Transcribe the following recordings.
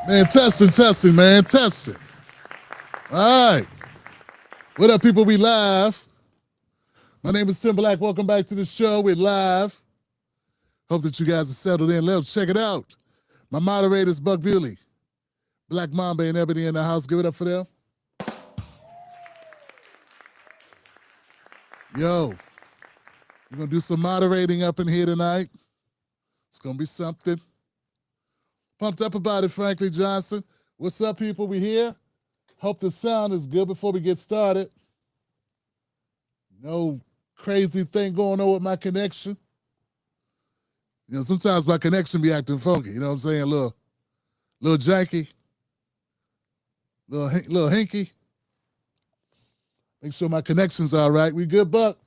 Man, testing, man, testing. All right. What up, people? We live. My name is Tim Black. Welcome back to the show. We're live. Hope that you guys are settled in. Let's check it out. My moderators, Buck Bewley, Black Mamba, and Ebony in the house. Give it up for them. Yo, we're going to do some moderating up in here tonight. It's going to be something. Pumped up about it, Franklin Johnson. What's up, people? We here. Hope the sound is good before we get started. No crazy thing going on with my connection. You know, sometimes my connection be acting funky. You know what I'm saying? A little janky, little hinky. Make sure my connection's all right. We good, Buck?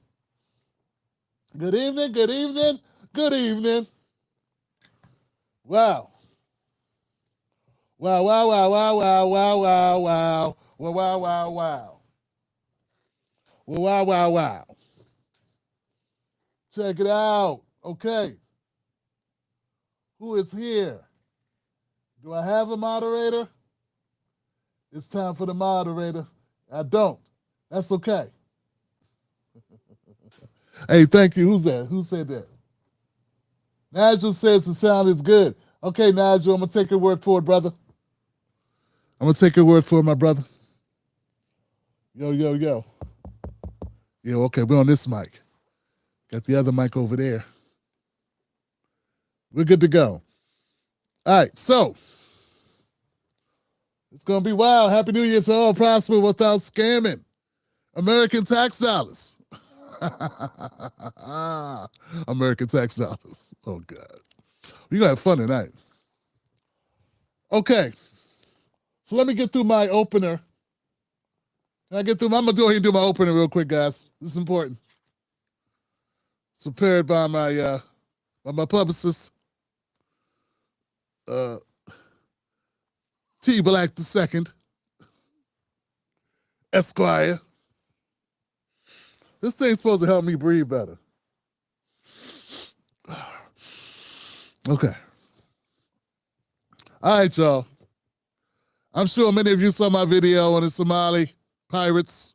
Good evening, good evening, good evening. Wow. Wow, wow, wow, wow, wow, wow, wow, wow. Wow, wow, wow, wow. Well, wow, wow, wow. Check it out. Okay. Who is here? Do I have a moderator? It's time for the moderator. I don't. That's okay. Hey, thank you. Who's that? Who said that? Nigel says the sound is good. Okay, Nigel, I'm going to take your word for it, brother. I'm going to take your word for it, my brother. Yo, yo, yo. Yeah, okay, we're on this mic. Got the other mic over there. We're good to go. All right, so it's going to be wild. Happy New Year to all. Prosper without scamming. American tax dollars. American tax dollars. Oh, God. We're going to have fun tonight. Okay. So let me get through my opener. Can I get through? I'm going to go ahead and do my opener real quick, guys. This is important. It's prepared by my publicist, T. Black II, Esquire. This thing's supposed to help me breathe better. Okay. All right, y'all. I'm sure many of you saw my video on the Somali pirates.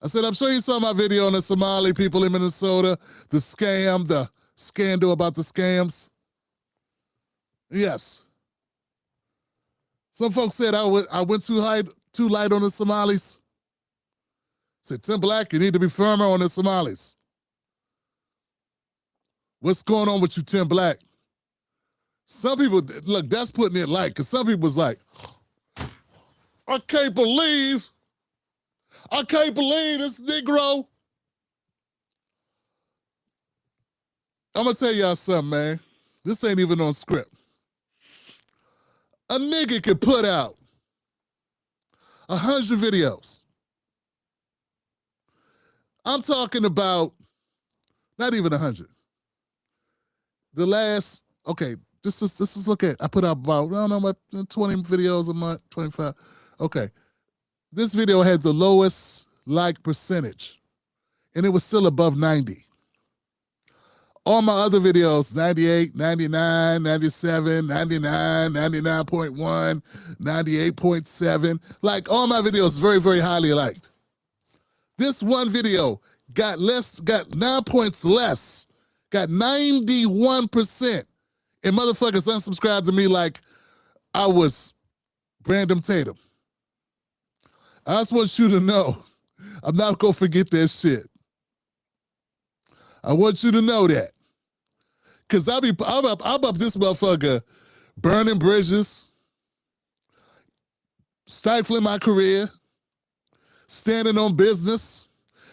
I said, I'm sure you saw my video on the Somali people in Minnesota, the scam, the scandal about the scams. Yes. Some folks said I went too light on the Somalis. Said, Tim Black, you need to be firmer on the Somalis. What's going on with you, Tim Black? Some people, look, that's putting it light, because some people was like, I can't believe this Negro. I'm going to tell y'all something, man. This ain't even on script. A nigga can put out 100 videos. I'm talking about not even 100. The last, okay, this is look at, I put out about, I don't know, about 20 videos a month, 25. Okay. This video had the lowest like percentage, and it was still above 90. All my other videos, 98, 99, 97, 99, 99.1, 98.7. Like, all my videos very, very highly liked. This one video got 9 points less, got 91%. And motherfuckers unsubscribed to me like I was Brandon Tatum. I just want you to know, I'm not going to forget that shit. I want you to know that. Because I'm up this motherfucker burning bridges, stifling my career, standing on business,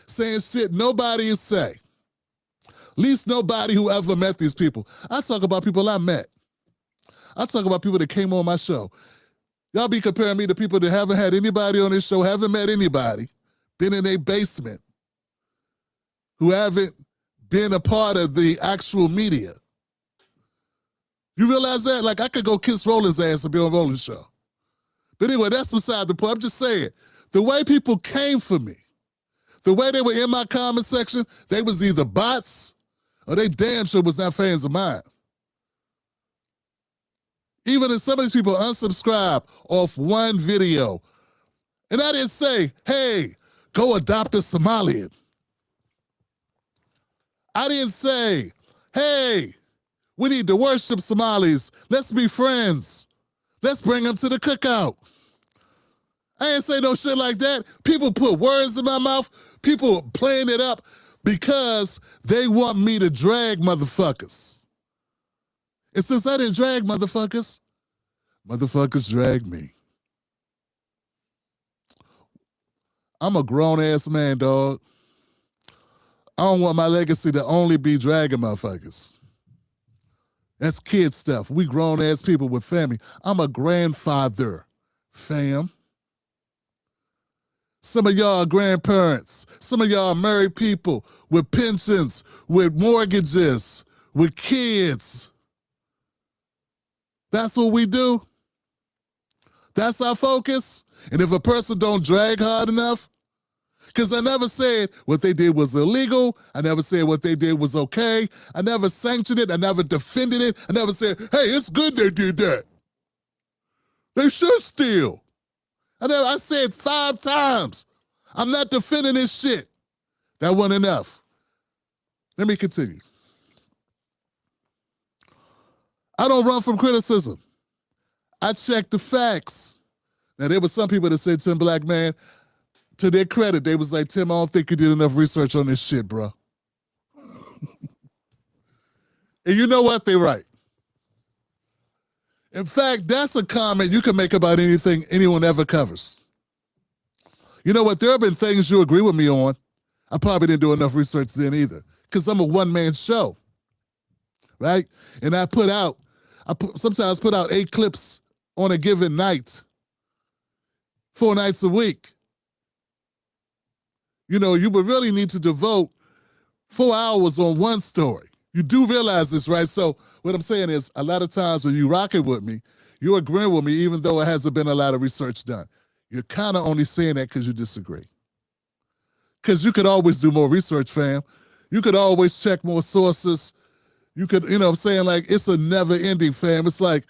saying shit nobody will say. At least nobody who ever met these people. I talk about people I met. I talk about people that came on my show. Y'all be comparing me to people that haven't had anybody on this show, haven't met anybody, been in a basement, who haven't been a part of the actual media. You realize that? Like, I could go kiss Roland's ass and be on Roland's show. But anyway, that's beside the point. I'm just saying, the way people came for me, the way they were in my comment section, they was either bots or they damn sure was not fans of mine. Even if some of these people unsubscribe off one video. And I didn't say, hey, go adopt a Somalian. I didn't say, hey, we need to worship Somalis. Let's be friends. Let's bring them to the cookout. I didn't say no shit like that. People put words in my mouth. People playing it up because they want me to drag motherfuckers. And since I didn't drag motherfuckers, motherfuckers drag me. I'm a grown-ass man, dog. I don't want my legacy to only be dragging motherfuckers. That's kid stuff. We grown-ass people with family. I'm a grandfather, fam. Some of y'all are grandparents. Some of y'all are married people with pensions, with mortgages, with kids. That's what we do. That's our focus. And if a person don't drag hard enough, because I never said what they did was illegal. I never said what they did was okay. I never sanctioned it. I never defended it. I never said, hey, it's good they did that. They should steal. I said 5 times, I'm not defending this shit. That wasn't enough. Let me continue. I don't run from criticism. I check the facts. Now, there were some people that said, Tim Black, man, to their credit, they was like, Tim, I don't think you did enough research on this shit, bro. And you know what? They're right. In fact, that's a comment you can make about anything anyone ever covers. You know what? There have been things you agree with me on. I probably didn't do enough research then either, because I'm a one-man show, right? And I sometimes put out 8 clips on a given night, 4 nights a week. You know, you would really need to devote 4 hours on one story. You do realize this, right? So what I'm saying is, a lot of times when you rock it with me, you're agreeing with me even though it hasn't been a lot of research done. You're kind of only saying that because you disagree. Because you could always do more research, fam. You could always check more sources. You could, you know what I'm saying? Like, it's a never ending, fam. It's like,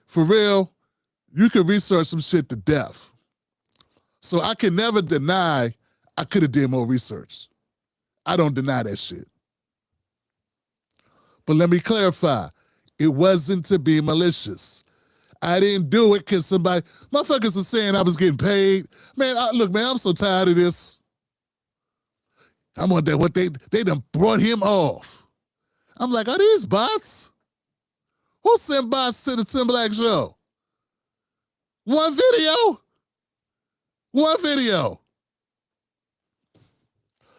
for real, you could research some shit to death. So I can never deny I could have did more research. I don't deny that shit. But let me clarify. It wasn't to be malicious. I didn't do it because motherfuckers are saying I was getting paid. Man, look, man, I'm so tired of this. I'm wondering what they done brought him off. I'm like, are these bots? Who sent bots to the Tim Black Show? One video.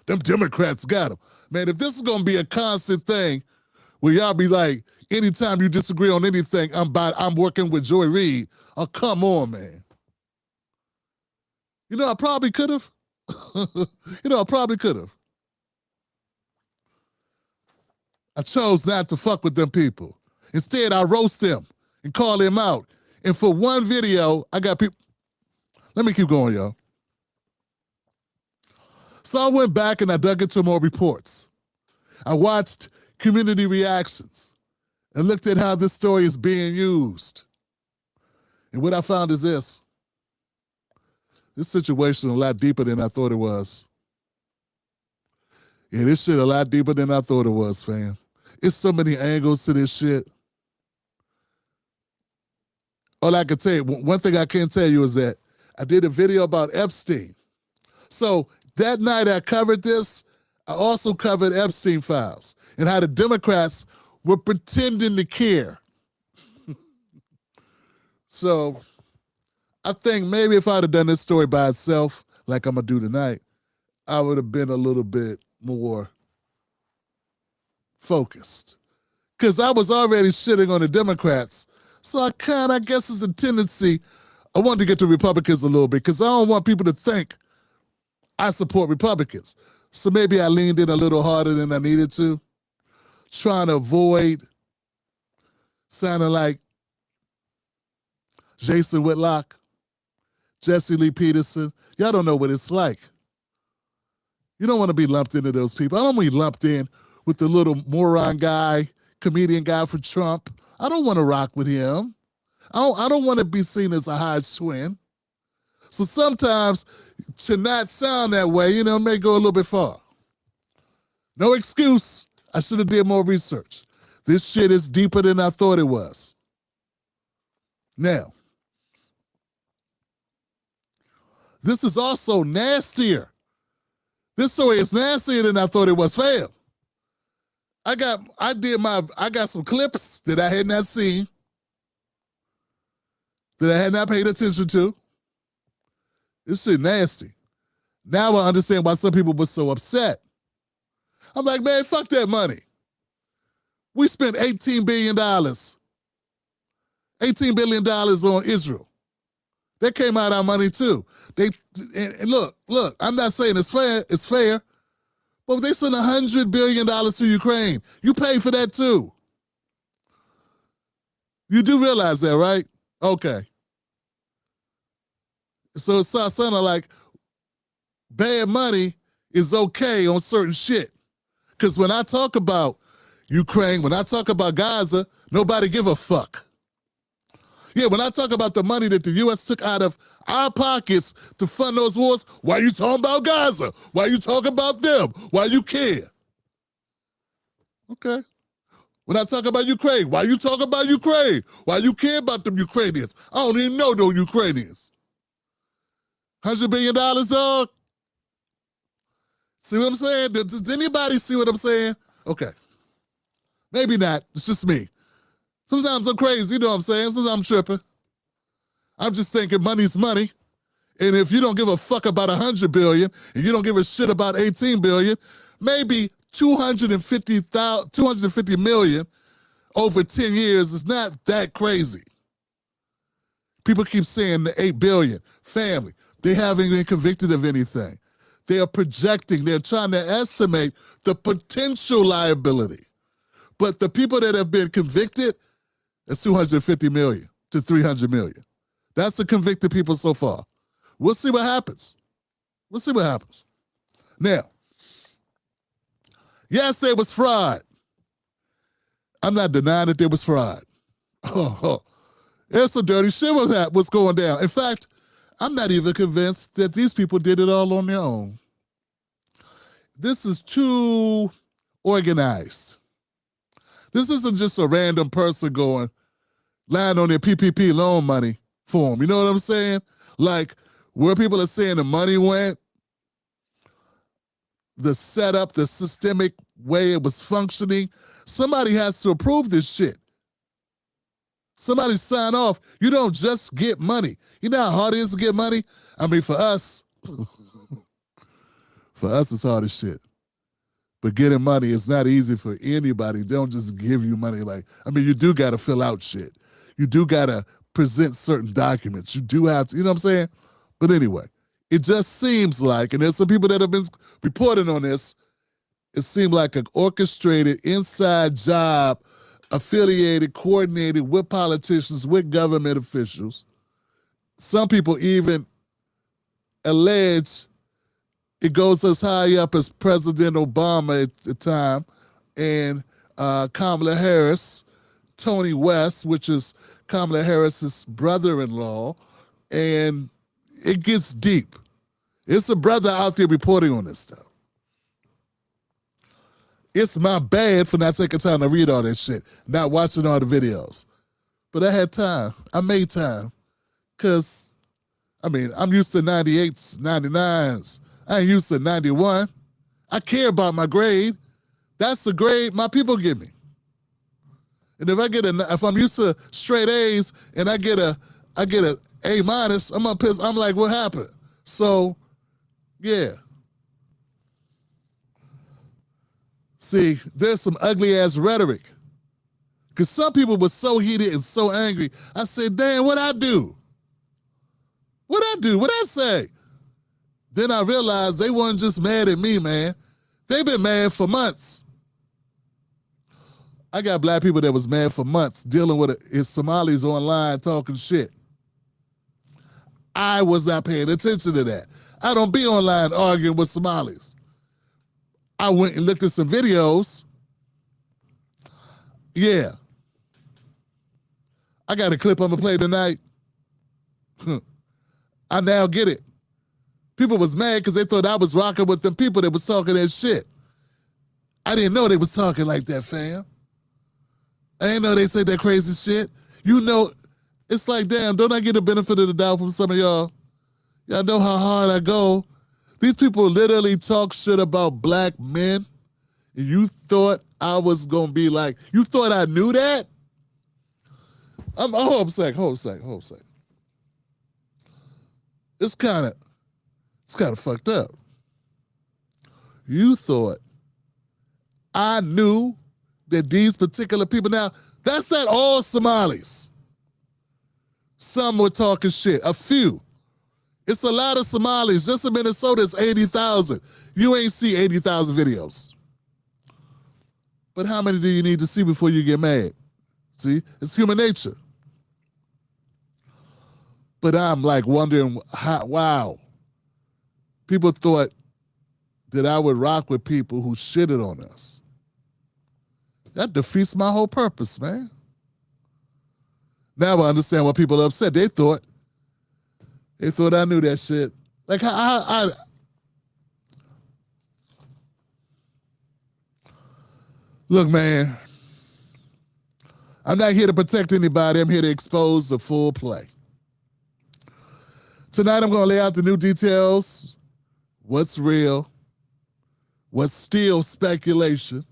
Them Democrats got them. Man, if this is going to be a constant thing where y'all be like, anytime you disagree on anything, I'm working with Joy Reid. Oh, come on, man. You know, I probably could have. I chose not to fuck with them people. Instead, I roast them and call them out. And for one video, I got people. Let me keep going, y'all. So I went back and I dug into more reports. I watched community reactions and looked at how this story is being used. And what I found is this. This situation is a lot deeper than I thought it was. Yeah, this shit a lot deeper than I thought it was, fam. It's so many angles to this shit. All I can tell you, one thing I can tell you is that I did a video about Epstein. So that night I covered this, I also covered Epstein files and how the Democrats were pretending to care. So I think maybe if I'd have done this story by itself, like I'm going to do tonight, I would have been a little bit more focused. Because I was already shitting on the Democrats. So I guess it's a tendency. I wanted to get to Republicans a little bit because I don't want people to think I support Republicans. So maybe I leaned in a little harder than I needed to, trying to avoid sounding like Jason Whitlock, Jesse Lee Peterson. Y'all don't know what it's like. You don't want to be lumped into those people. I don't want to be lumped in with the little moron guy, comedian guy for Trump. I don't want to rock with him. I don't want to be seen as a Hodge twin. So sometimes to not sound that way, you know, may go a little bit far. No excuse. I should have did more research. This shit is deeper than I thought it was. Now, this is also nastier. This story is nastier than I thought it was. Fam, I got some clips that I had not seen, that I had not paid attention to. This shit nasty. Now I understand why some people were so upset. I'm like, man, fuck that money. We spent $18 billion. $18 billion on Israel. That came out of our money too. And look, I'm not saying it's fair, but they sent $100 billion to Ukraine. You paid for that too. You do realize that, right? Okay. So it's sounding like bad money is okay on certain shit. Because when I talk about Ukraine, when I talk about Gaza, nobody give a fuck. Yeah, when I talk about the money that the U.S. took out of our pockets to fund those wars, why you talking about Gaza? Why you talking about them? Why you care? Okay. When I talk about Ukraine, why you talking about Ukraine? Why you care about them Ukrainians? I don't even know those Ukrainians. $100 billion, dog? See what I'm saying? Does anybody see what I'm saying? Okay. Maybe not. It's just me. Sometimes I'm crazy, you know what I'm saying? Sometimes I'm tripping. I'm just thinking money's money. And if you don't give a fuck about 100 billion and you don't give a shit about 18 billion, maybe 250 million over 10 years is not that crazy. People keep saying the 8 billion. Family, they haven't been convicted of anything. They are projecting, they're trying to estimate the potential liability. But the people that have been convicted, it's 250 million to 300 million. That's the convicted people so far. We'll see what happens. We'll see what happens. Now, yes, there was fraud. I'm not denying that there was fraud. There's some dirty shit with that, what's going down. In fact, I'm not even convinced that these people did it all on their own. This is too organized. This isn't just a random person lying on their PPP loan money for them. You know what I'm saying? Like, where people are saying the money went, the setup, the systemic way it was functioning, somebody has to approve this shit. Somebody sign off. You don't just get money. You know how hard it is to get money? I mean, for us, it's hard as shit. But getting money is not easy for anybody. They don't just give you money. You do got to fill out shit. You do got to present certain documents. You do have to, you know what I'm saying? But anyway, it just seems like, and there's some people that have been reporting on this, it seemed like an orchestrated inside job, affiliated, coordinated with politicians, with government officials. Some people even allege it goes as high up as President Obama at the time and Kamala Harris, Tony West, which is Kamala Harris's brother-in-law, and it gets deep. It's a brother out there reporting on this stuff. It's my bad for not taking time to read all that shit, not watching all the videos. But I had time. I made time. Because, I'm used to 98s, 99s. I ain't used to 91. I care about my grade. That's the grade my people give me. And if I'm used to straight A's and I get a A minus, I'm gonna piss. I'm like, what happened? So, yeah. See, there's some ugly ass rhetoric. Because some people were so heated and so angry. I said, damn, what'd I do? What'd I do? What'd I say? Then I realized they weren't just mad at me, man. They've been mad for months. I got black people that was mad for months dealing with his Somalis online talking shit. I was not paying attention to that. I don't be online arguing with Somalis. I went and looked at some videos. Yeah. I got a clip I'm gonna play tonight. I now get it. People was mad because they thought I was rocking with them people that was talking that shit. I didn't know they was talking like that, fam. I didn't know they said that crazy shit. You know, it's like, damn, don't I get the benefit of the doubt from some of y'all? Y'all know how hard I go. These people literally talk shit about black men. And you thought I was going to be like, you thought I knew that? Hold a sec. It's kind of fucked up. You thought I knew that these particular people, now, that's not all Somalis. Some were talking shit, a few. It's a lot of Somalis. Just in Minnesota, it's 80,000. You ain't see 80,000 videos. But how many do you need to see before you get mad? See, it's human nature. But I'm like wondering, wow. People thought that I would rock with people who shitted on us. That defeats my whole purpose, man. Now I understand why people are upset. They thought I knew that shit. Like I look, man, I'm not here to protect anybody. I'm here to expose the full play. Tonight I'm going to lay out the new details, what's real, what's still speculation,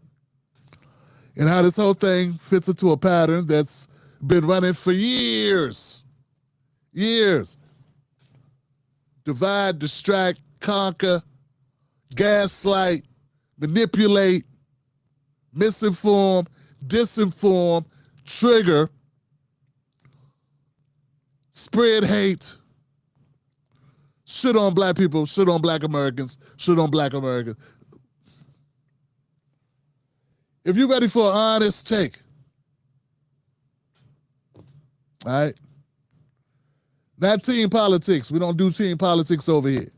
and how this whole thing fits into a pattern that's been running for years. Years. Divide, distract, conquer, gaslight, manipulate, misinform, disinform, trigger, spread hate, shit on black people, shit on black Americans, shit on black Americans. If you're ready for an honest take, all right? Not team politics. We don't do team politics over here.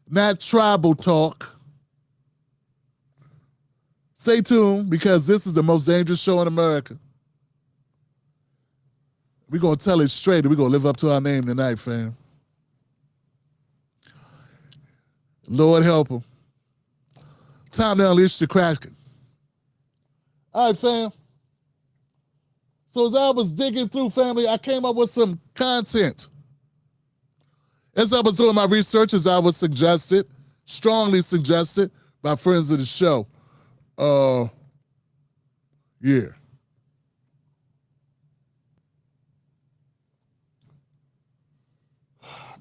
Not tribal talk. Stay tuned because this is the most dangerous show in America. We're going to tell it straight and we're going to live up to our name tonight, fam. Lord help them. Time to unleash the Kraken. All right, fam. So as I was digging through, family, I came up with some content. As I was doing my research, as I was suggested, strongly suggested by friends of the show. Yeah.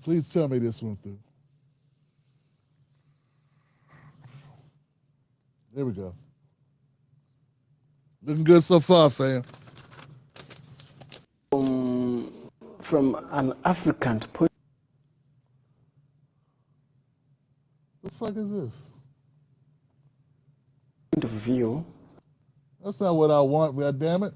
Please tell me this went through. There we go. Looking good so far, fam. From an African point. What the fuck is this? Point of view. That's not what I want, god damn it.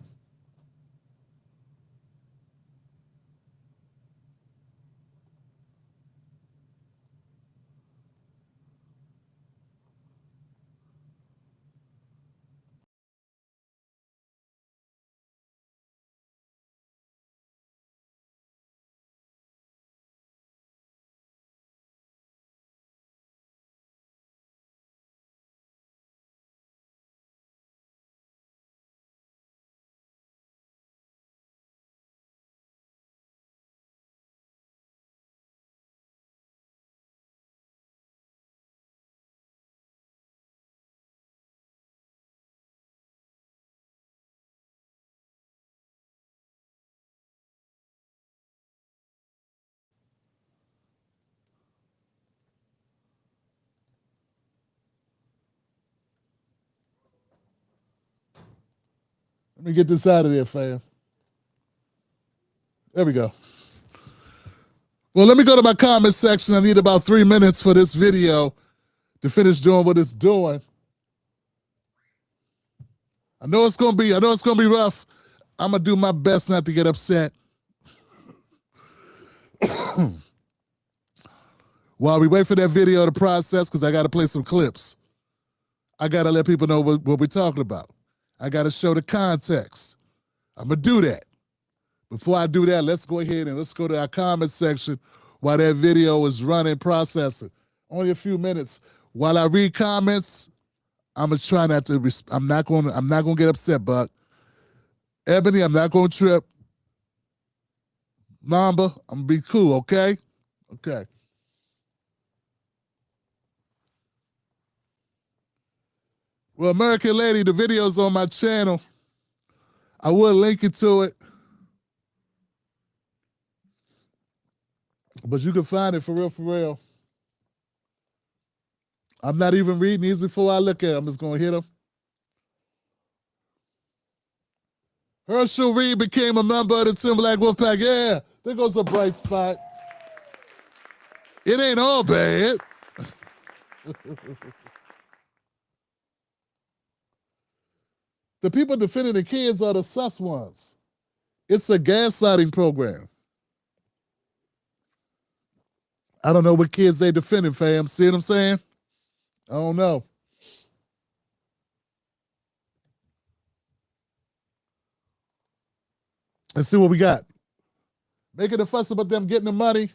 Let me get this out of there, fam. There we go. Well, let me go to my comment section. I need about 3 minutes for this video to finish doing what it's doing. I know it's gonna be rough. I'm gonna do my best not to get upset. While we wait for that video to process, because I gotta play some clips. I gotta let people know what we're talking about. I gotta show the context. I'm going to do that. Before I do that, let's go ahead and let's go to our comment section while that video is running, processing. Only a few minutes. While I read comments, I'm gonna try not to. I'm not gonna get upset, Buck. Ebony, I'm not gonna trip. Mamba, I'm gonna be cool, okay? Okay. Well, American Lady, the video's on my channel. I will link it to it. But you can find it for real, for real. I'm not even reading these before I look at them. I'm just going to hit them. Herschel Reed became a member of the Timberlake Wolfpack. Yeah, there goes a bright spot. It ain't all bad. The people defending the kids are the sus ones. It's a gaslighting program. I don't know what kids they defending, fam. See what I'm saying? I don't know. Let's see what we got. Making a fuss about them getting the money.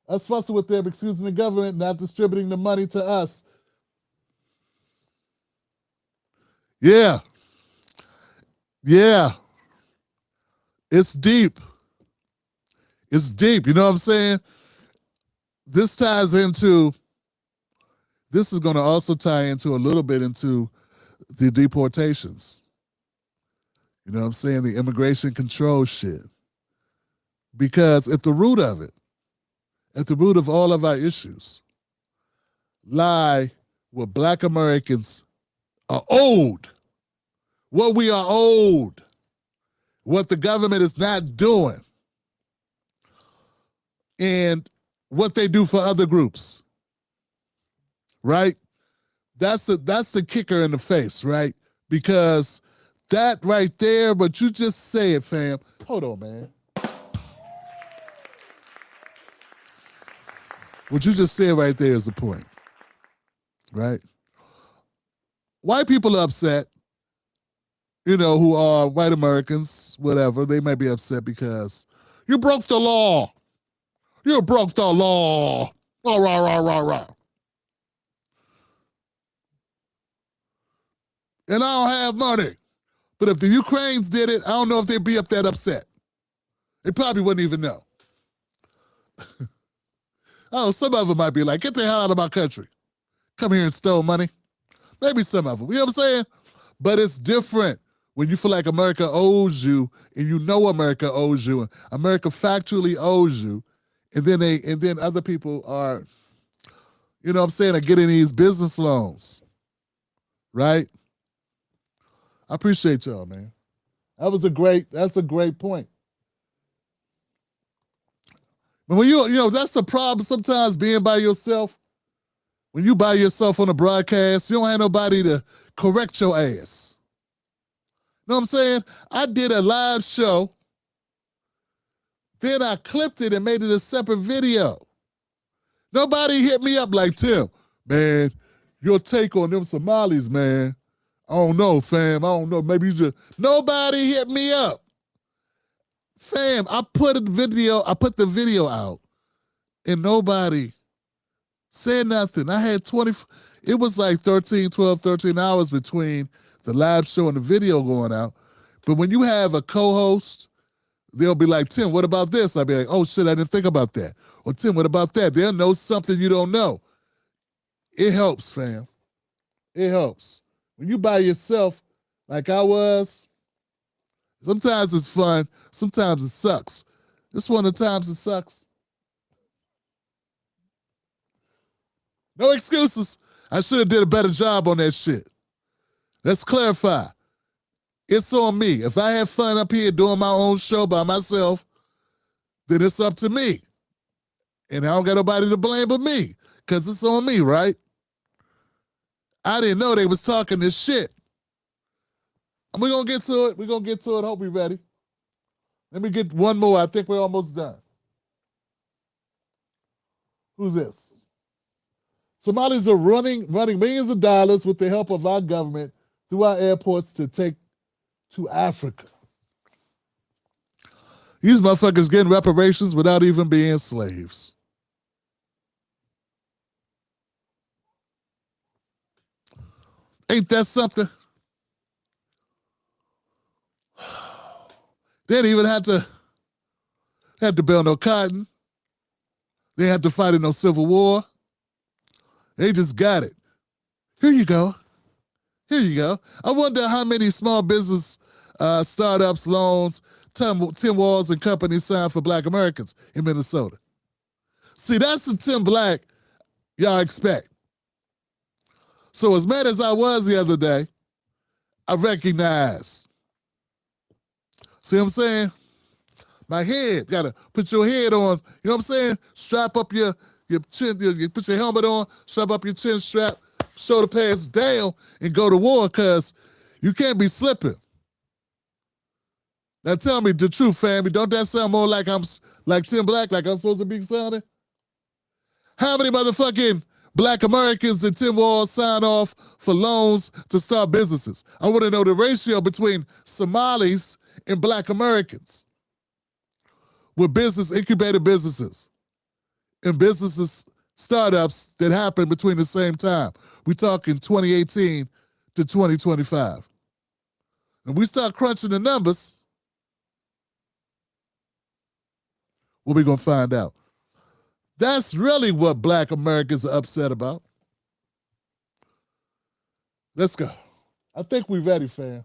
Us fussing with them, excusing the government, not distributing the money to us. Yeah. Yeah. It's deep. It's deep. You know what I'm saying? This ties into, this is going to also tie into a little bit into the deportations. You know what I'm saying? The immigration control shit. Because at the root of it, at the root of all of our issues, lie what Black Americans are owed, what we are owed, what the government is not doing, and what they do for other groups, right? That's the kicker in the face, right? Because that right there, but you just say it, fam. Hold on, man. What you just said right there is the point, right? White people are upset, you know, who are white Americans, whatever. They might be upset because you broke the law. You broke the law. Rah, rah, rah, rah, rah. And I don't have money. But if the Ukrainians did it, I don't know if they'd be up that upset. They probably wouldn't even know. Oh, some of them might be like, get the hell out of my country. Come here and steal money. Maybe some of them. You know what I'm saying? But it's different when you feel like America owes you and you know America owes you and America factually owes you. And then other people are, you know what I'm saying, are getting these business loans. Right? I appreciate y'all, man. That's a great point. But when you know, that's the problem sometimes being by yourself. When you by yourself on a broadcast, you don't have nobody to correct your ass. You know what I'm saying? I did a live show, then I clipped it and made it a separate video. Nobody hit me up like, Tim, man, your take on them Somalis, man. I don't know, fam. I don't know. Maybe you just, nobody hit me up. Fam, I put the video out and nobody said nothing. I had it was like 13 hours between the live show and the video going out. But when you have a co-host, they'll be like, Tim, what about this? I'll be like, oh shit, I didn't think about that. Or Tim, what about that? They'll know something you don't know. It helps, fam. It helps. When you by yourself, like I was, sometimes it's fun, sometimes it sucks. This one of the times it sucks. No excuses. I should have did a better job on that shit. Let's clarify. It's on me. If I have fun up here doing my own show by myself, then it's up to me. And I don't got nobody to blame but me, because it's on me, right? I didn't know they was talking this shit. And we're going to get to it. We're going to get to it. Hope we're ready. Let me get one more. I think we're almost done. Who's this? Somalis are running millions of dollars with the help of our government through our airports to take to Africa. These motherfuckers getting reparations without even being slaves. Ain't that something? They didn't even have to build no cotton. They didn't have to fight in no civil war. They just got it. Here you go. Here you go. I wonder how many small business startups, loans, Tim Walls and companies signed for Black Americans in Minnesota. See, that's the Tim Black y'all expect. So as mad as I was the other day, I recognize. See what I'm saying? My head, gotta put your head on, you know what I'm saying? Strap up your chin, you put your helmet on, strap up your chin strap, shoulder pads down, and go to war, cause you can't be slipping. Now tell me the truth, family. Don't that sound more like I'm like Tim Black, like I'm supposed to be sounding? How many motherfucking Black Americans did Tim Walls sign off for loans to start businesses? I want to know the ratio between Somalis and Black Americans with business incubator businesses and businesses startups that happened between the same time. We talking 2018 to 2025. And we start crunching the numbers, what we gonna find out? That's really what Black Americans are upset about. Let's go. I think we ready, fam.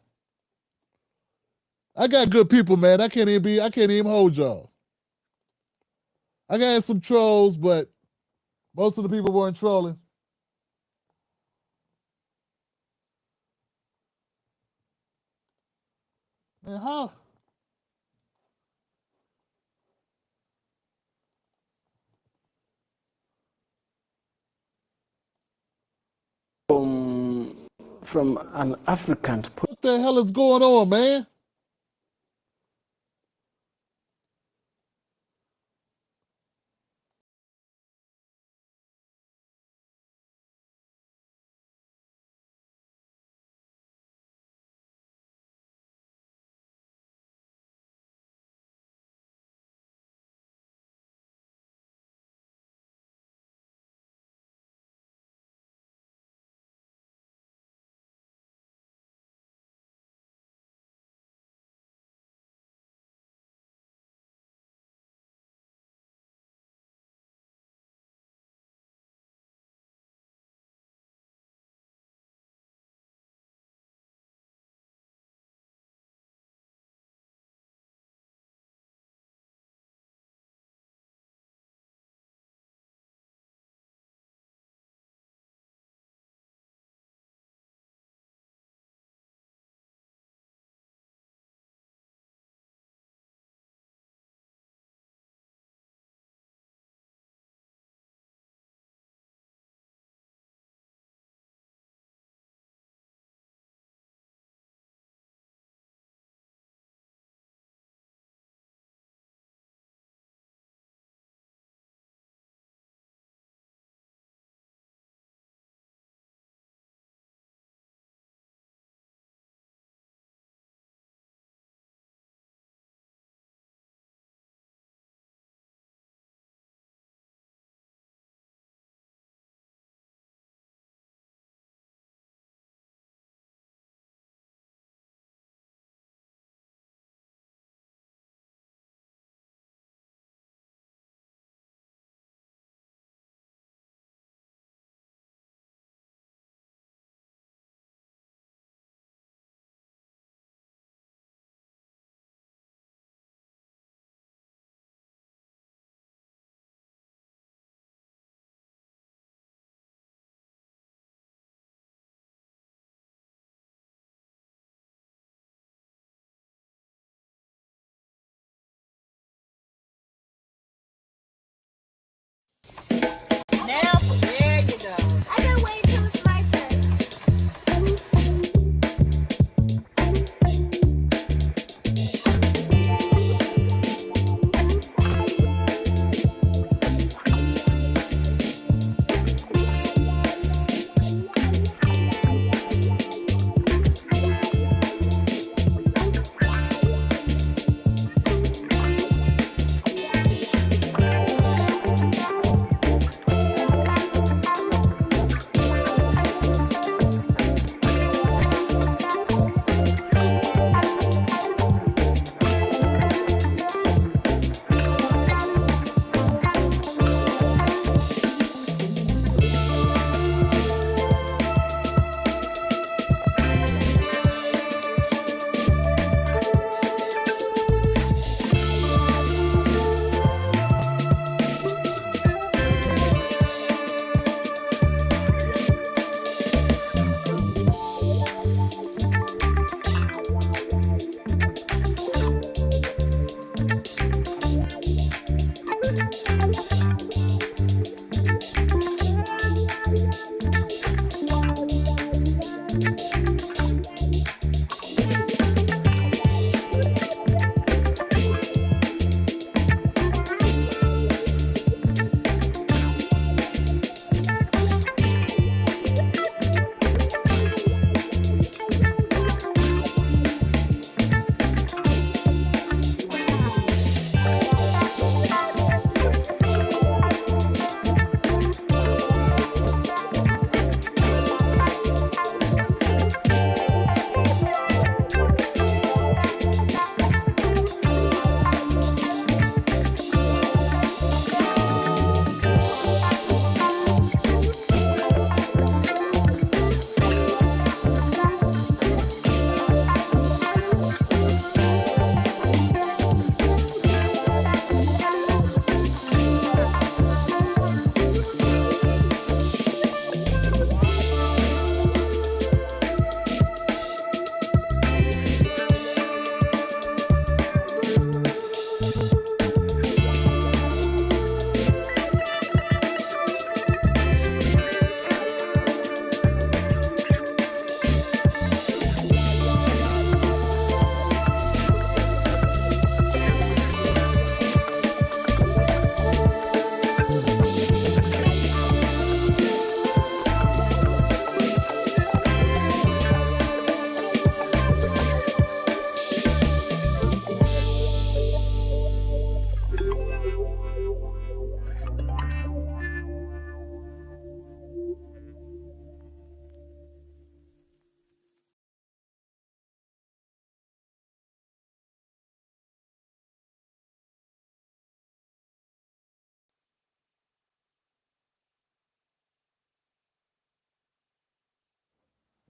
I got good people, man. I can't even hold y'all. I got some trolls, but most of the people weren't trolling. Man, how? From an African What the hell is going on, man?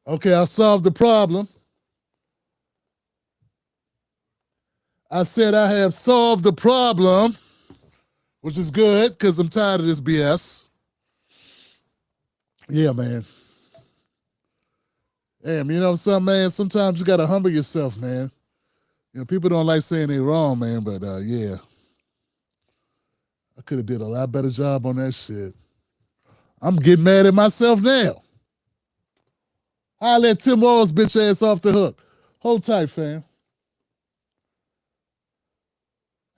Okay, I solved the problem. I said I have solved the problem, which is good because I'm tired of this BS. Yeah, man. Damn, you know something, man? Sometimes you got to humble yourself, man. You know, people don't like saying they wrong, man, but yeah. I could have did a lot better job on that shit. I'm getting mad at myself now. I let Tim Walls bitch ass off the hook. Hold tight, fam.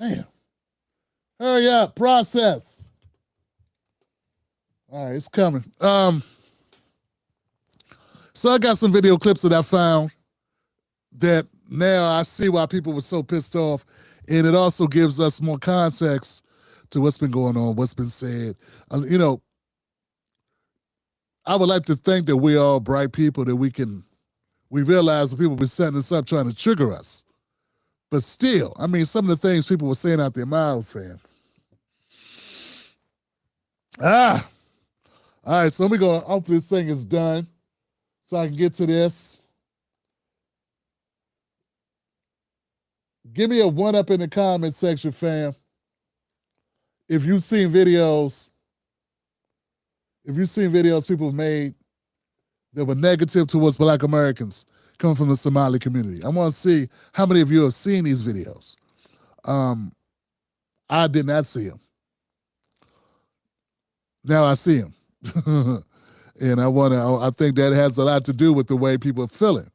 Damn. Hurry up, process. All right, it's coming. So I got some video clips that I found that now I see why people were so pissed off, and it also gives us more context to what's been going on, what's been said. You know, I would like to think that we're all bright people, that we realize that people been setting us up trying to trigger us. But still, I mean, some of the things people were saying out their mouths, fam. All right, so let me go. Hopefully this thing is done so I can get to this. Give me a 1-up in the comment section, fam. If you've seen videos people have made that were negative towards Black Americans coming from the Somali community. I want to see how many of you have seen these videos. I did not see them. Now I see them. And I think that has a lot to do with the way people are feeling.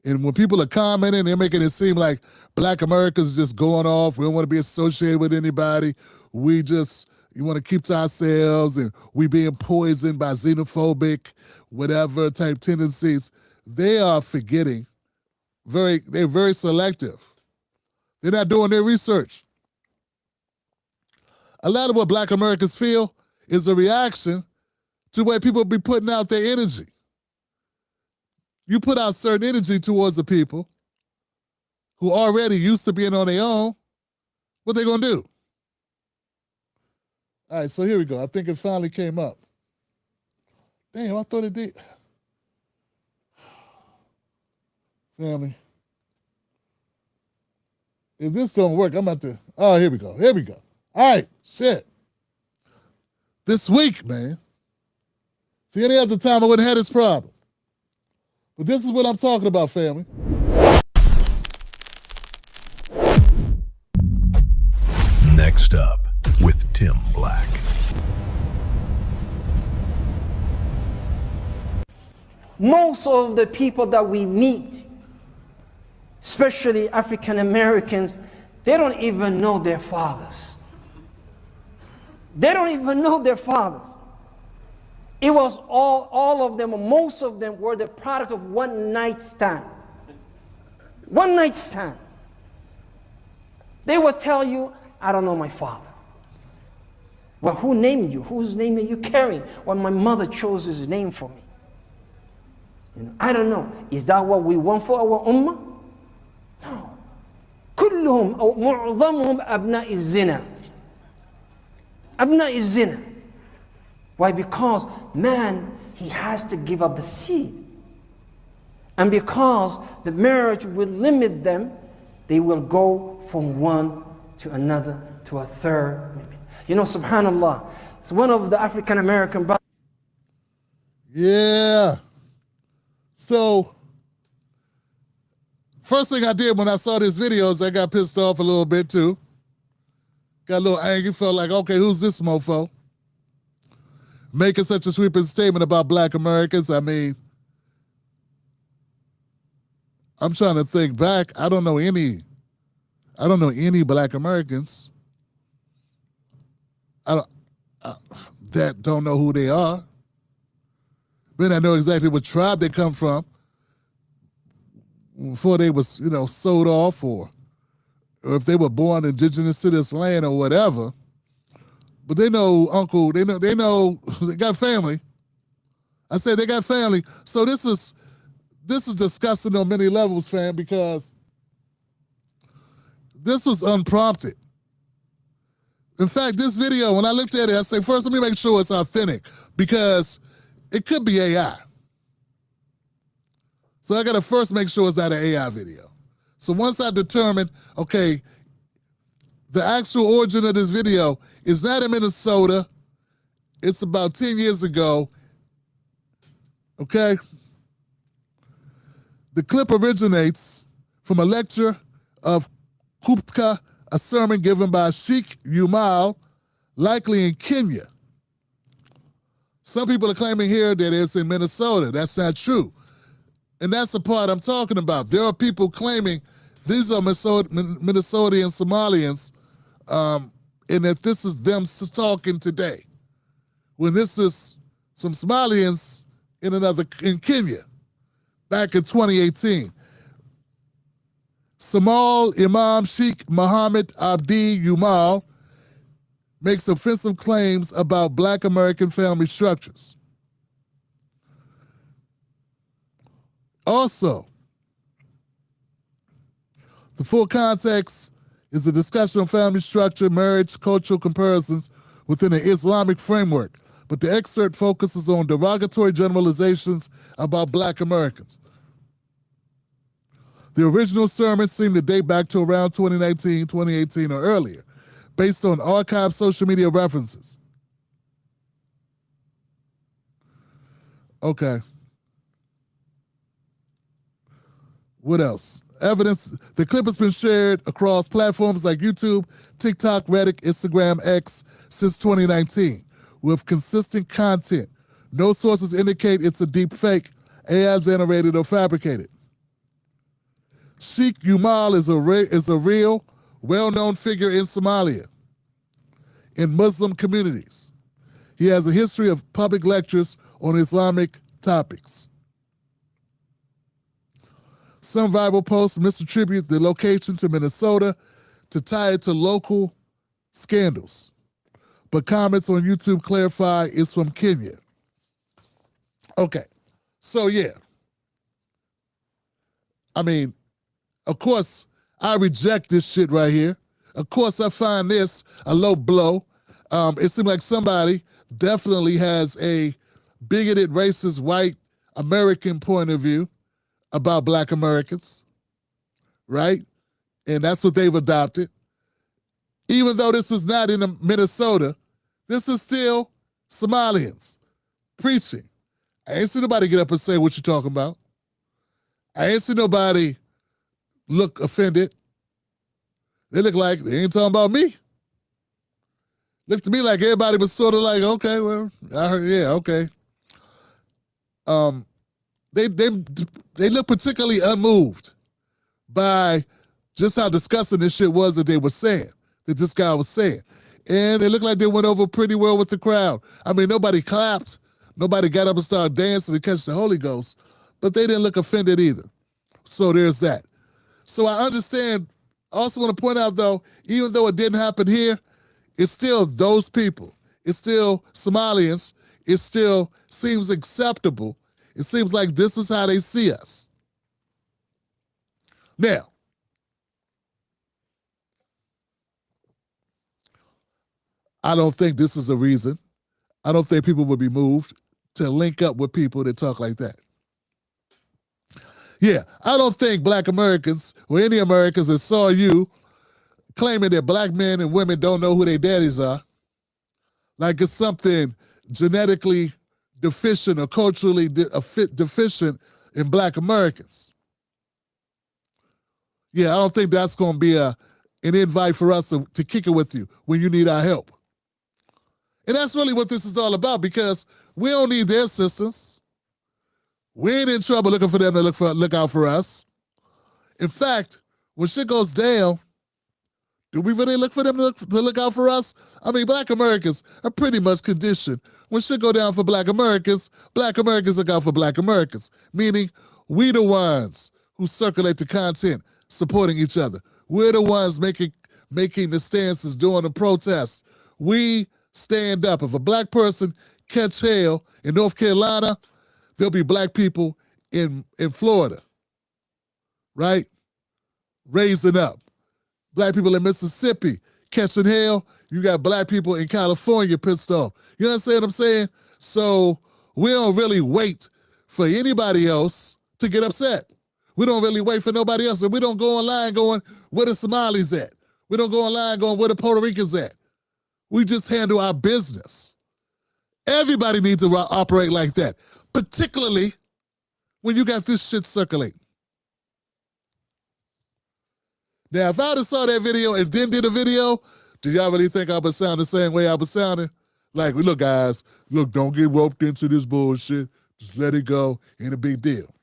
And when people are commenting, they're making it seem like Black Americans are just going off. We don't want to be associated with anybody. You want to keep to ourselves, and we being poisoned by xenophobic, whatever type tendencies. They are forgetting. They're very selective. They're not doing their research. A lot of what Black Americans feel is a reaction to the way people be putting out their energy. You put out certain energy towards the people who already used to being on their own, what they gonna do? All right, so here we go. I think it finally came up. Damn, I thought it did. Family. If this don't work, I'm about to, oh, here we go. Here we go. All right, shit. This week, man. See, any other time I wouldn't have this problem. But this is what I'm talking about, family. Next up with Tim Black. Most of the people that we meet, especially African Americans, they don't even know their fathers. They don't even know their fathers. It was all of them, most of them were the product of one night stand. One night stand. They will tell you, I don't know my father. Well, who named you? Whose name are you carrying? Well, my mother chose his name for me. You know, I don't know. Is that what we want for our ummah? No. كلهم أو معظمهم أبناء الزنا. أبناء الزنا. Why? Because man, he has to give up the seed. And because the marriage will limit them, they will go from one to another to a third. You know, subhanallah, it's one of the African American brothers. Yeah. So, first thing I did when I saw this video is I got pissed off a little bit too. Got a little angry, felt like, okay, who's this mofo? Making such a sweeping statement about Black Americans. I mean, I'm trying to think back. I don't know any Black Americans that don't know who they are. But I know exactly what tribe they come from before they was, sold off or if they were born indigenous to this land or whatever. But they know uncle, they know they got family. I said they got family. So this is disgusting on many levels, fam, because this was unprompted. In fact, this video, when I looked at it, I said, first, let me make sure it's authentic because it could be AI. So I got to first make sure it's not an AI video. So once I determine, okay, the actual origin of this video is not in Minnesota. It's about 10 years ago. Okay? The clip originates from a lecture of Kupka, a sermon given by Sheikh Umal, likely in Kenya. Some people are claiming here that it's in Minnesota. That's not true. And that's the part I'm talking about. There are people claiming these are Minnesotian Somalians, and that this is them talking today. When this is some Somalians in Kenya back in 2018. Samal Imam Sheikh Muhammad Abdi Umal makes offensive claims about Black American family structures. Also, the full context is a discussion on family structure, marriage, cultural comparisons within an Islamic framework, but the excerpt focuses on derogatory generalizations about Black Americans. The original sermon seemed to date back to around 2019, 2018, or earlier, based on archived social media references. Okay. What else? Evidence. The clip has been shared across platforms like YouTube, TikTok, Reddit, Instagram, X since 2019 with consistent content. No sources indicate it's a deep fake, AI generated or fabricated. Sheikh Umal is a real, well-known figure in Somalia, in Muslim communities. He has a history of public lectures on Islamic topics. Some viral posts misattribute the location to Minnesota to tie it to local scandals. But comments on YouTube clarify it's from Kenya. Okay, so yeah. I mean, of course, I reject this shit right here. Of course, I find this a low blow. It seems like somebody definitely has a bigoted, racist, white American point of view about Black Americans, right? And that's what they've adopted. Even though this is not in Minnesota, this is still Somalians preaching. I ain't seen nobody get up and say what you're talking about. I ain't seen nobody look offended. They look like they ain't talking about me. Looked to me like everybody was sort of like, okay, well, I heard, yeah, okay. They look particularly unmoved by just how disgusting this shit was that they were saying, that this guy was saying. And it looked like they went over pretty well with the crowd. I mean, nobody clapped. Nobody got up and started dancing to catch the Holy Ghost, but they didn't look offended either. So there's that. So I understand. I also want to point out, though, even though it didn't happen here, it's still those people. It's still Somalians. It still seems acceptable. It seems like this is how they see us. Now, I don't think this is a reason. I don't think people would be moved to link up with people that talk like that. Yeah, I don't think Black Americans or any Americans that saw you claiming that Black men and women don't know who their daddies are, like it's something genetically deficient or culturally deficient in Black Americans. Yeah, I don't think that's going to be an invite for us to kick it with you when you need our help. And that's really what this is all about, because we don't need their assistance. We ain't in trouble looking for them to look out for us. In fact, when shit goes down, do we really look for them to look out for us? I mean, Black Americans are pretty much conditioned. When shit go down for Black Americans look out for Black Americans, meaning we the ones who circulate the content supporting each other. We're the ones making the stances during the protests. We stand up. If a Black person catch hell in North Carolina, there'll be Black people in Florida, right? Raising up. Black people in Mississippi catching hell. You got Black people in California pissed off. You understand what I'm saying? So we don't really wait for anybody else to get upset. We don't really wait for nobody else. And we don't go online going, where the Somalis at? We don't go online going, where the Puerto Ricans at? We just handle our business. Everybody needs to operate like that, particularly when you got this shit circulating. Now, if I'd have saw that video and then did a video, do y'all really think I would sound the same way I was sounding? Like, look, guys, look, don't get roped into this bullshit. Just let it go. Ain't a big deal.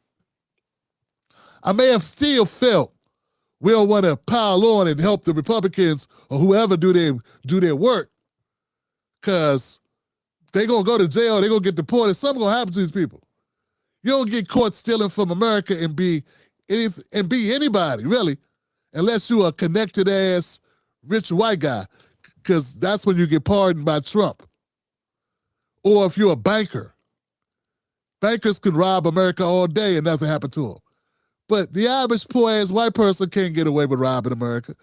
I may have still felt we don't want to pile on and help the Republicans or whoever do their work, because they're going to go to jail, they're going to get deported. Something's going to happen to these people. You don't get caught stealing from America and be anybody, really, unless you're a connected-ass rich white guy, because that's when you get pardoned by Trump. Or if you're a banker. Bankers can rob America all day and nothing happened to them. But the average poor-ass white person can't get away with robbing America.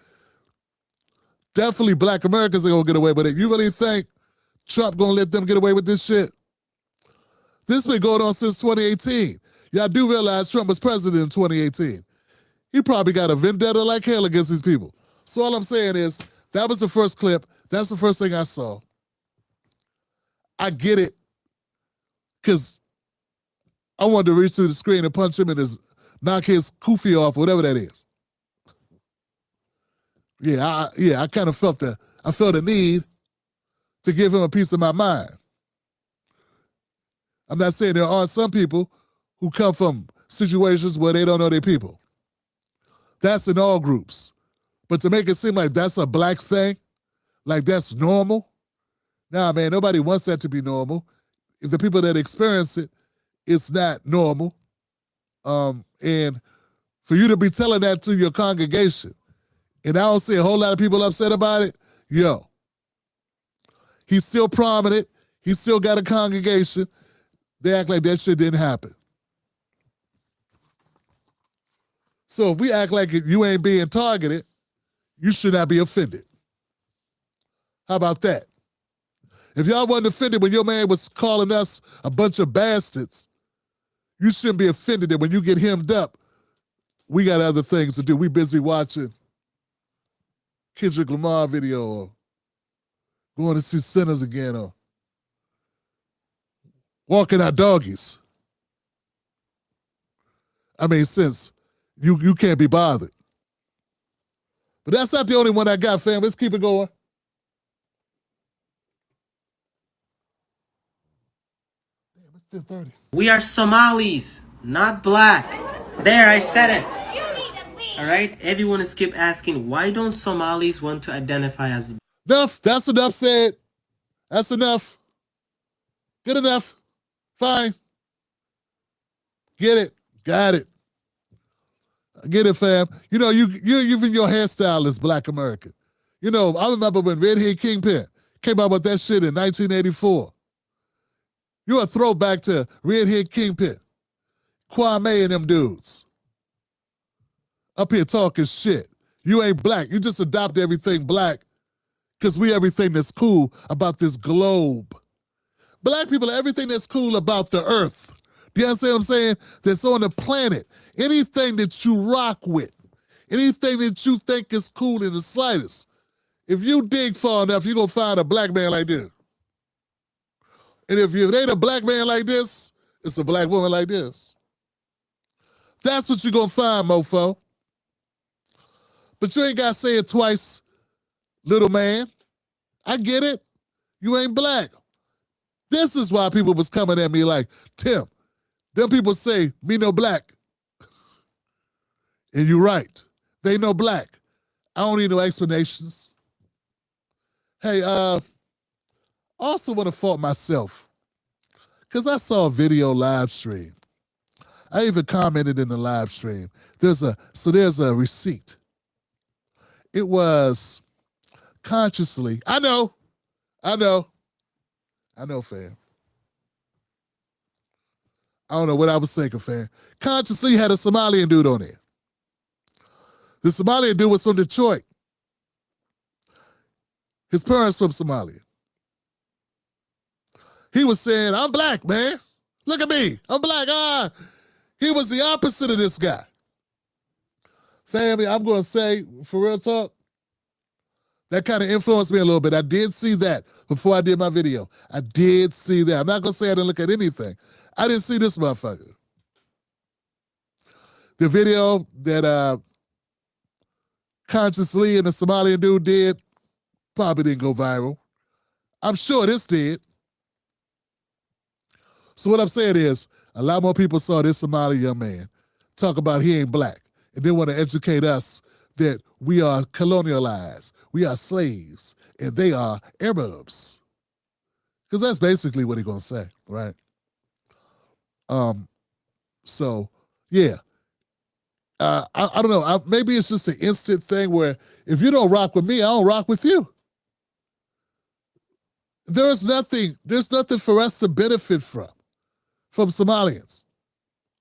Definitely black Americans are going to get away with it. You really think Trump going to let them get away with this shit? This been going on since 2018. Y'all do realize Trump was president in 2018. He probably got a vendetta like hell against these people. So all I'm saying is, that was the first clip. That's the first thing I saw. I get it, because I wanted to reach through the screen and punch him in his, knock his kufi off, whatever that is. I kind of felt a need to give him a piece of my mind. I'm not saying there are some people who come from situations where they don't know their people. That's in all groups. But to make it seem like that's a black thing, like that's normal, nah, man, nobody wants that to be normal. If the people that experience it, it's not normal. And for you to be telling that to your congregation, and I don't see a whole lot of people upset about it, yo, he's still prominent. He still got a congregation. They act like that shit didn't happen. So if we act like you ain't being targeted, you should not be offended. How about that? If y'all wasn't offended when your man was calling us a bunch of bastards, you shouldn't be offended that when you get hemmed up, we got other things to do. We busy watching Kendrick Lamar video or going to see Sinners again or walking our doggies. I mean, since you can't be bothered. But that's not the only one I got, fam. Let's keep it going. Damn, it's 10:30. We are Somalis, not black. There, I said it. All right? Everyone is keep asking, why don't Somalis want to identify as... Enough. That's enough said. That's enough. Good enough. Fine. Get it. Got it. I get it, fam. You know, even your hairstyle is black American. You know, I remember when Redhead Kingpin came out with that shit in 1984. You're a throwback to Redhead Kingpin, Kwame and them dudes. Up here talking shit. You ain't black. You just adopt everything black because we everything that's cool about this globe. Black people are everything that's cool about the earth. Do you understand what I'm saying? That's on the planet. Anything that you rock with, anything that you think is cool in the slightest, if you dig far enough, you're going to find a black man like this. And if it ain't a black man like this, it's a black woman like this. That's what you're going to find, mofo. But you ain't got to say it twice, little man. I get it. You ain't black. This is why people was coming at me like, Tim, them people say, me no black. And you're right. They know black. I don't need no explanations. Hey, I also want to fault myself because I saw a video live stream. I even commented in the live stream. There's a receipt. It was consciously, I know, fam. I don't know what I was thinking, fam. Consciously had a Somalian dude on there. The Somalian dude was from Detroit. His parents from Somalia. He was saying, I'm black, man. Look at me. I'm black. He was the opposite of this guy. Family, I'm going to say, for real talk, that kind of influenced me a little bit. I did see that before I did my video. I did see that. I'm not going to say I didn't look at anything. I didn't see this motherfucker. The video that Consciously and the Somalian dude did probably didn't go viral. I'm sure this did. So what I'm saying is, a lot more people saw this Somali young man talk about he ain't black and then want to educate us that we are colonialized, we are slaves, and they are Arabs. Because that's basically what he's going to say, right? So, yeah. I don't know. Maybe it's just an instant thing where if you don't rock with me, I don't rock with you. There's nothing for us to benefit from Somalians.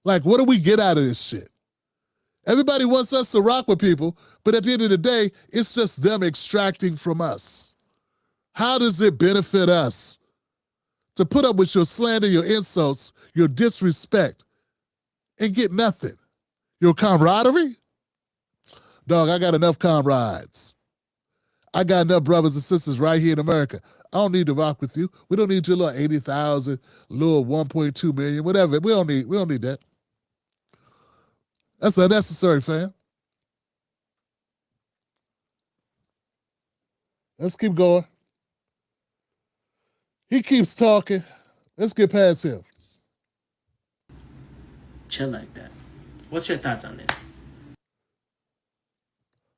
Like, what do we get out of this shit? Everybody wants us to rock with people, but at the end of the day, it's just them extracting from us. How does it benefit us to put up with your slander, your insults, your disrespect, and get nothing? Your camaraderie? Dog, I got enough comrades. I got enough brothers and sisters right here in America. I don't need to rock with you. We don't need your little 80,000, little 1.2 million, whatever. We don't need that. That's unnecessary, fam. Let's keep going. He keeps talking. Let's get past him. Chill like that. What's your thoughts on this?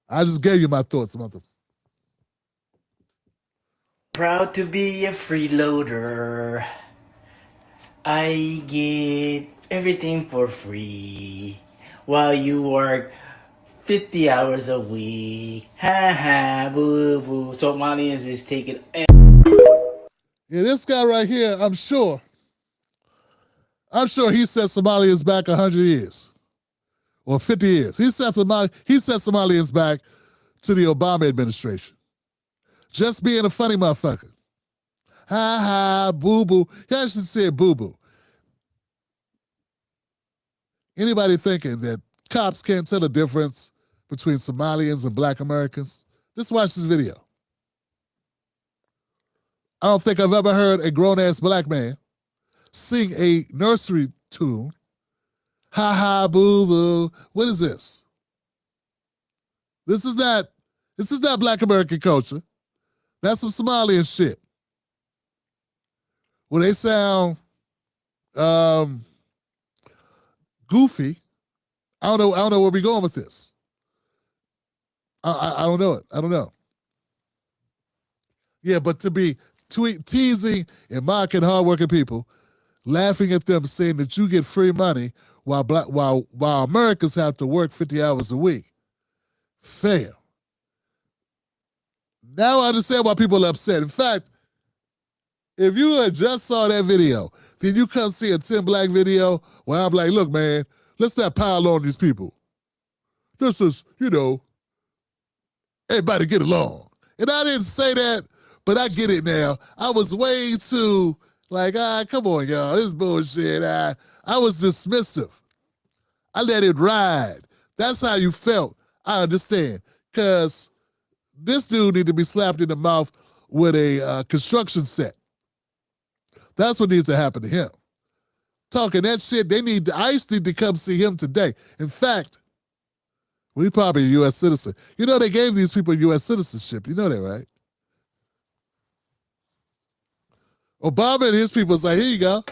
I just gave you my thoughts about them. Proud to be a freeloader. I get everything for free while you work 50 hours a week. Ha ha, boo boo. Somalians is taking. Yeah, this guy right here, I'm sure he said Somalians back 100 years or 50 years. He said Somalians back to the Obama administration. Just being a funny motherfucker. Ha ha, boo boo. He actually said boo boo. Anybody thinking that cops can't tell the difference between Somalians and black Americans? Just watch this video. I don't think I've ever heard a grown-ass black man sing a nursery tune. Ha ha, boo boo. What is this? This is not black American culture. That's some Somalian shit. When they sound goofy, I don't know where we're going with this. I don't know it. I don't know. Yeah, but to be teasing and mocking hardworking people, laughing at them, saying that you get free money while Americans have to work 50 hours a week. Fair. Now I understand why people are upset. In fact, if you had just saw that video, then you come see a Tim Black video where I'm like, look, man, let's not pile on these people. This is, everybody get along. And I didn't say that, but I get it now. I was way too like, come on, y'all, this is bullshit. I was dismissive. I let it ride. That's how you felt. I understand. Because this dude need to be slapped in the mouth with a construction set. That's what needs to happen to him. Talking that shit, ICE need to come see him today. In fact, we probably a U.S. citizen. They gave these people U.S. citizenship. You know that, right? Obama and his people say, here you go.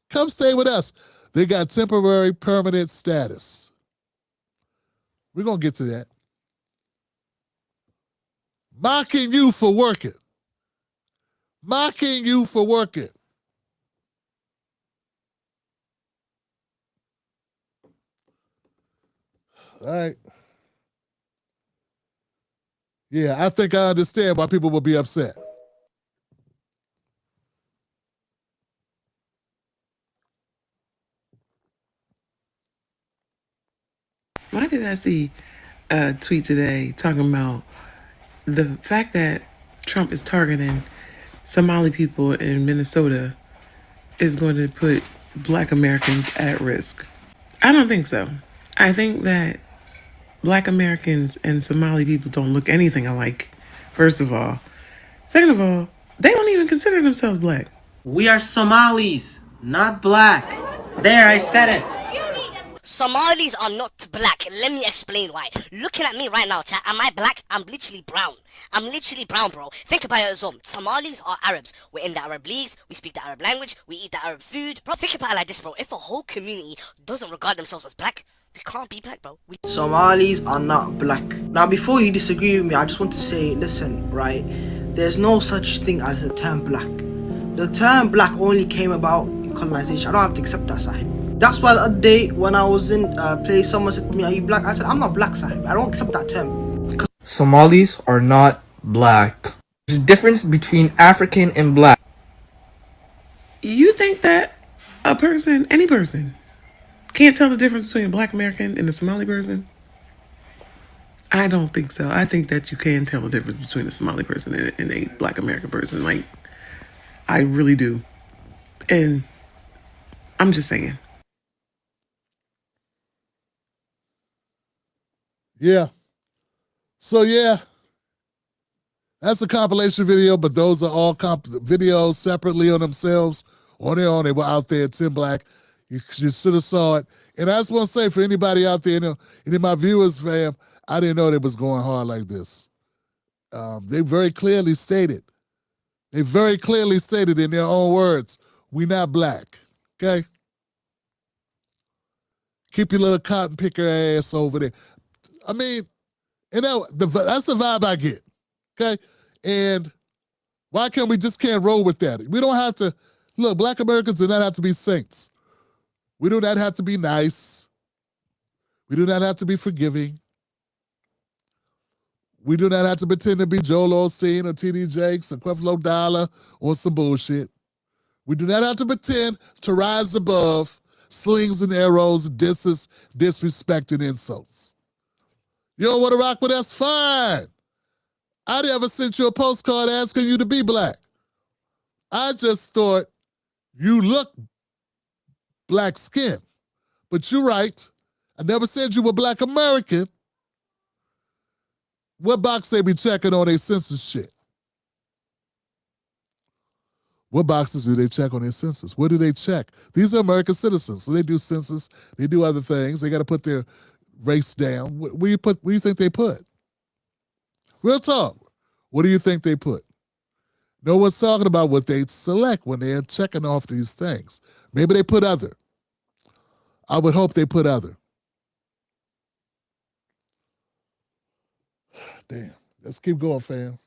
Come stay with us. They got temporary permanent status. We're going to get to that. Mocking you for working. Mocking you for working. All right. Yeah, I think I understand why people will be upset. Why did I see a tweet today talking about the fact that Trump is targeting Somali people in Minnesota is going to put black Americans at risk? I don't think so. I think that Black Americans and Somali people don't look anything alike, first of all. Second of all, they don't even consider themselves black. We are Somalis, not black. There, I said it. Somalis are not black. Let me explain why. Looking at me right now, chat, am I black? I'm literally brown. I'm literally brown, bro. Think about it as well. Somalis are Arabs. We're in the Arab leagues. We speak the Arab language. We eat the Arab food. Bro, think about it like this, bro. If a whole community doesn't regard themselves as black, we can't be black, bro. Somalis are not black. Now, before you disagree with me, I just want to say, listen, right? There's no such thing as the term black. The term black only came about in colonization. I don't have to accept that, sahib. That's why the other day when I was in a place, someone said to me, are you black? I said, I'm not black, sahib. I don't accept that term. Somalis are not black. There's a difference between African and black. You think that a person, any person, can't tell the difference between a Black American and a Somali person? I don't think so. I think that you can tell the difference between a Somali person and a Black American person. Like, I really do. And I'm just saying. Yeah. So yeah, that's a compilation video, but those are all videos separately on themselves. On their own, they were out there, Tim Black. You should have saw it. And I just want to say for anybody out there, any of my viewers, fam, I didn't know they was going hard like this. They very clearly stated in their own words, we not black, okay? Keep your little cotton picker ass over there. I mean, that's the vibe I get, okay? And why can't we just can't roll with that? We don't have to, look, Black Americans do not have to be saints. We do not have to be nice. We do not have to be forgiving. We do not have to pretend to be Joel Osteen or T.D. Jakes or Creflo Dollar or some bullshit. We do not have to pretend to rise above slings and arrows, disses, disrespect, and insults. You don't want to rock with us? Fine. I never sent you a postcard asking you to be black. I just thought you look black skin. But you're right. I never said you were Black American. What box they be checking on their census shit? What boxes do they check on their census? What do they check? These are American citizens, so they do census, they do other things. They got to put their race down. What do you think they put? Real talk. What do you think they put? No one's talking about what they select when they're checking off these things. Maybe they put other. I would hope they put other. Damn. Let's keep going, fam.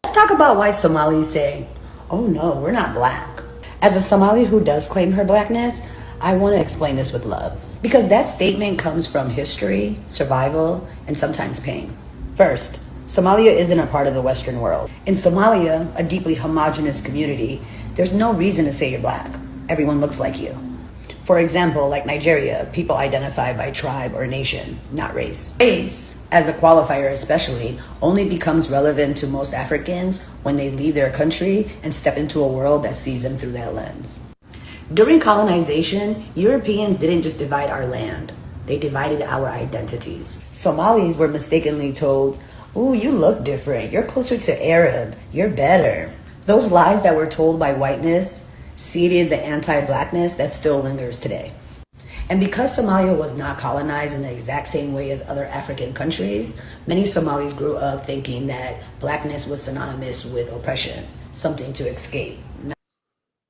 Let's talk about why Somalis say, oh no, we're not black. As a Somali who does claim her blackness, I want to explain this with love. Because that statement comes from history, survival, and sometimes pain. First, Somalia isn't a part of the Western world. In Somalia, a deeply homogenous community, there's no reason to say you're black. Everyone looks like you. For example, like Nigeria, people identify by tribe or nation, not race. Race, as a qualifier especially, only becomes relevant to most Africans when they leave their country and step into a world that sees them through that lens. During colonization, Europeans didn't just divide our land, they divided our identities. Somalis were mistakenly told, ooh, you look different, you're closer to Arab, you're better. Those lies that were told by whiteness seeded the anti-blackness that still lingers today. And because Somalia was not colonized in the exact same way as other African countries, many Somalis grew up thinking that blackness was synonymous with oppression, something to escape.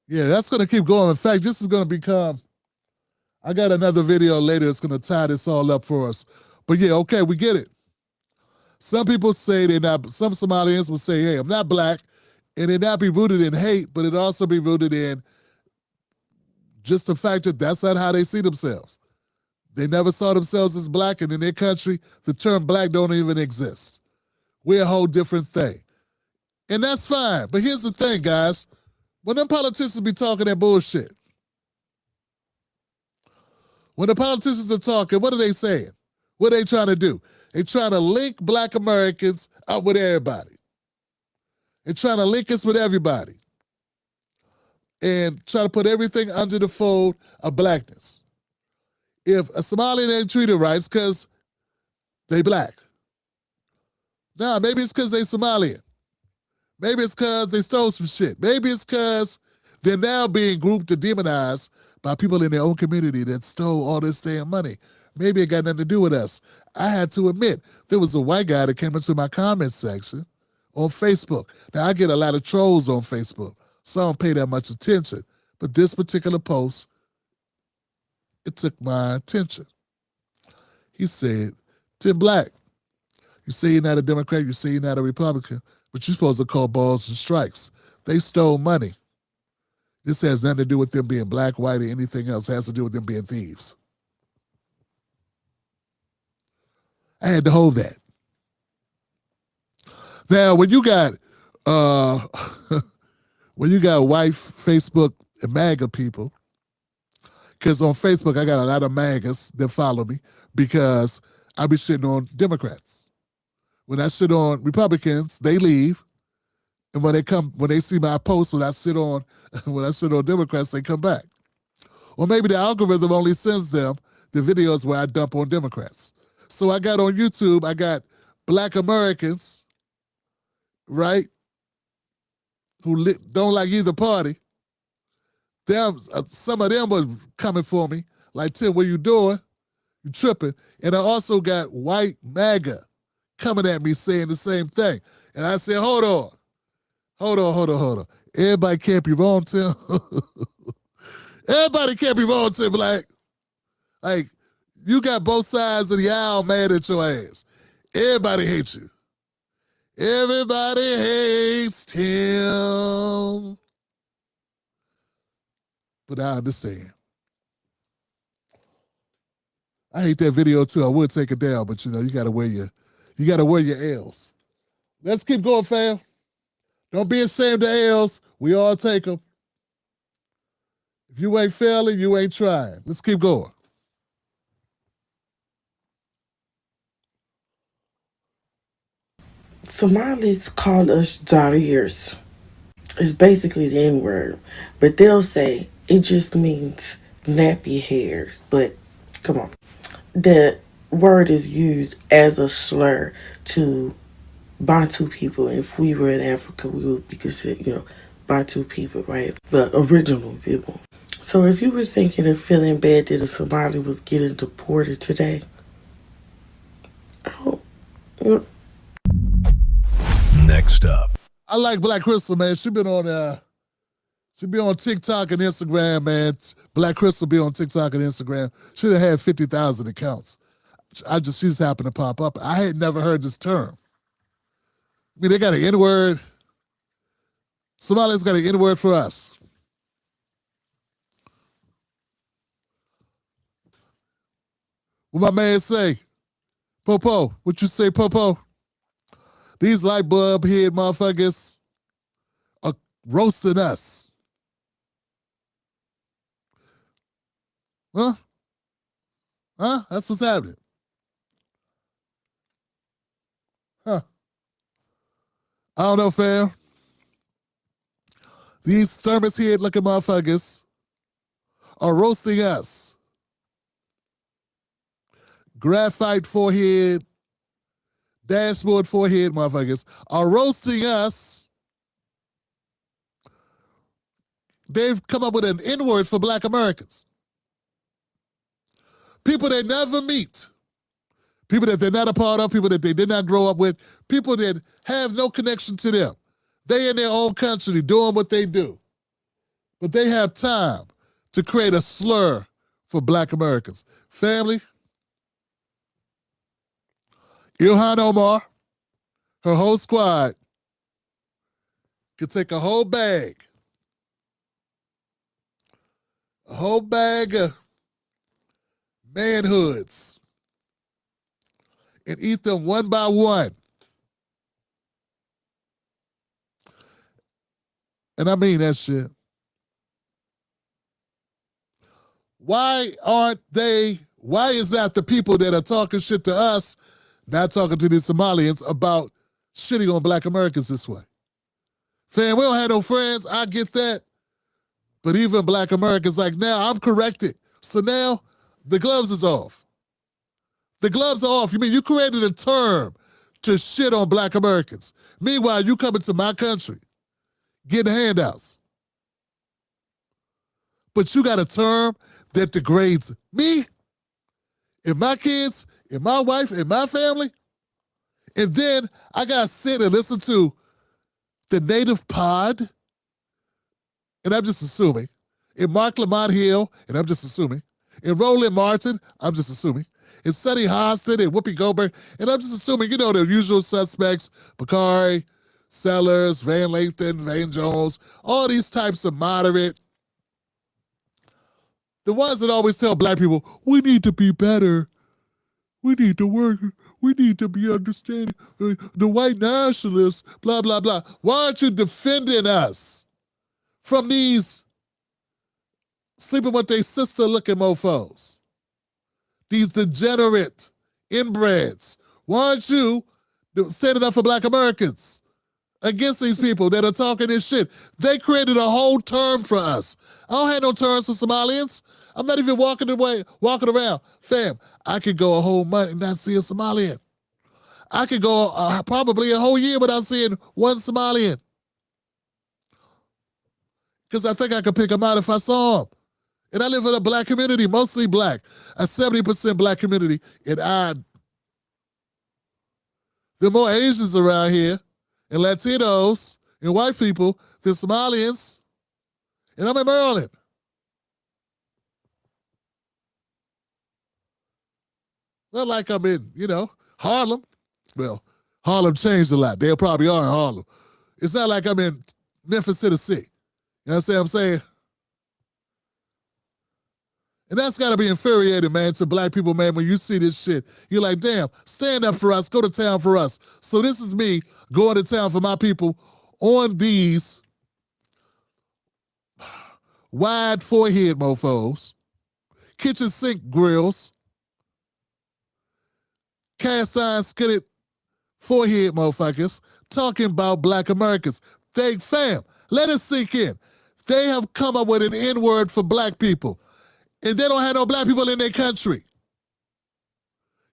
Yeah, that's going to keep going. In fact, this is going to become, I got another video later that's going to tie this all up for us. But yeah, okay, we get it. Some people say they're not, some Somalians will say, hey, I'm not black, and it not be rooted in hate, but it also be rooted in just the fact that that's not how they see themselves. They never saw themselves as black, and in their country, the term black don't even exist. We're a whole different thing. And that's fine. But here's the thing, guys. When them politicians be talking that bullshit, when the politicians are talking, what are they saying? What are they trying to do? They're trying to link Black Americans up with everybody. They're trying to link us with everybody. And try to put everything under the fold of blackness. if a Somalian ain't treated right, it's because they black. Nah, maybe it's because they Somalian. Maybe it's because they stole some shit. Maybe it's because they're now being grouped and demonized by people in their own community that stole all this damn money. Maybe it got nothing to do with us. I had to admit, there was a white guy that came into my comment section on Facebook. Now, I get a lot of trolls on Facebook, so I don't pay that much attention. But this particular post, it took my attention. He said, Tim Black, you say you're not a Democrat, you say you're not a Republican, but you're supposed to call balls and strikes. They stole money. This has nothing to do with them being black, white, or anything else. It has to do with them being thieves. I had to hold that. Now, when you got white Facebook and MAGA people, because on Facebook I got a lot of MAGAs that follow me because I be shitting on Democrats. When I shit on Republicans, they leave. And when they see my post, when I shit on Democrats, they come back. Or maybe the algorithm only sends them the videos where I dump on Democrats. So I got on YouTube, I got black Americans, right, who don't like either party. Some of them were coming for me, like, Tim, what you doing? You tripping. And I also got white MAGA coming at me saying the same thing. And I said, hold on. Everybody can't be wrong, Tim. Everybody can't be wrong, Tim Black. Like, you got both sides of the aisle mad at your ass. Everybody hates you. Everybody hates Tim. But I understand. I hate that video too. I would take it down, but you gotta wear your L's. Let's keep going, fam. Don't be ashamed of L's. We all take them. If you ain't failing, you ain't trying. Let's keep going. Somalis call us Zarirs. It's basically the N-word. But they'll say it just means nappy hair. But come on. The word is used as a slur to Bantu people. If we were in Africa, we would be considered, Bantu people, right? The original people. So if you were thinking of feeling bad that a Somali was getting deported today, Next up. I like Black Crystal, man. She be on TikTok and Instagram, man. Black Crystal be on TikTok and Instagram. Should have had 50,000 accounts. She just happened to pop up. I had never heard this term. I mean, they got an N-word. Somalia's got an N-word for us. What my man say? Popo, what you say, Popo? These light bulb head motherfuckers are roasting us. Huh? That's what's happening. Huh. I don't know, fam. These thermos head looking motherfuckers are roasting us. Graphite forehead, dashboard forehead motherfuckers are roasting us. They've come up with an N-word for Black Americans. People they never meet. People that they're not a part of, people that they did not grow up with, people that have no connection to them. They in their own country doing what they do. But they have time to create a slur for Black Americans. Family, Ilhan Omar, her whole squad, could take a whole bag of manhoods and eat them one by one. And I mean that shit. Why is that the people that are talking shit to us not talking to the Somalians about shitting on Black Americans this way? Fam, we don't have no friends. I get that. But even Black Americans like, now I'm corrected. So now The gloves is off. The gloves are off. You mean you created a term to shit on black Americans. Meanwhile, you coming to my country, getting handouts. But you got a term that degrades me, and my kids, and my wife, and my family. And then I got to sit and listen to the native pod, and I'm just assuming, and Mark Lamont Hill, and I'm just assuming, and Roland Martin, I'm just assuming, and Sonny Hostin and Whoopi Goldberg, and I'm just assuming, you know, the usual suspects, Bakari, Sellers, Van Lathan, Van Jones, all these types of moderate, the ones that always tell black people, we need to be better, we need to work, we need to be understanding, the white nationalists, blah, blah, blah. Why aren't you defending us from these sleeping with their sister looking mofos? These degenerate inbreds. Why aren't you standing up for black Americans against these people that are talking this shit? They created a whole term for us. I don't have no terms for Somalians. I'm not even walking around. Fam, I could go a whole month and not see a Somalian. I could go probably a whole year without seeing one Somalian. Because I think I could pick them out if I saw them. And I live in a black community, mostly black, a 70% black community. And there are more Asians around here, and Latinos, and white people than Somalians. And I'm in Maryland. Not like I'm in, Harlem. Well, Harlem changed a lot. They probably are in Harlem. It's not like I'm in Memphis, Tennessee. You know what I'm saying? And that's got to be infuriating, man, to black people, man, when you see this shit. You're like, damn, stand up for us, go to town for us. So this is me going to town for my people on these wide forehead mofos, kitchen sink grills, cast iron skitted forehead motherfuckers talking about black Americans. Fam, let it sink in. They have come up with an N-word for black people. And they don't have no black people in their country.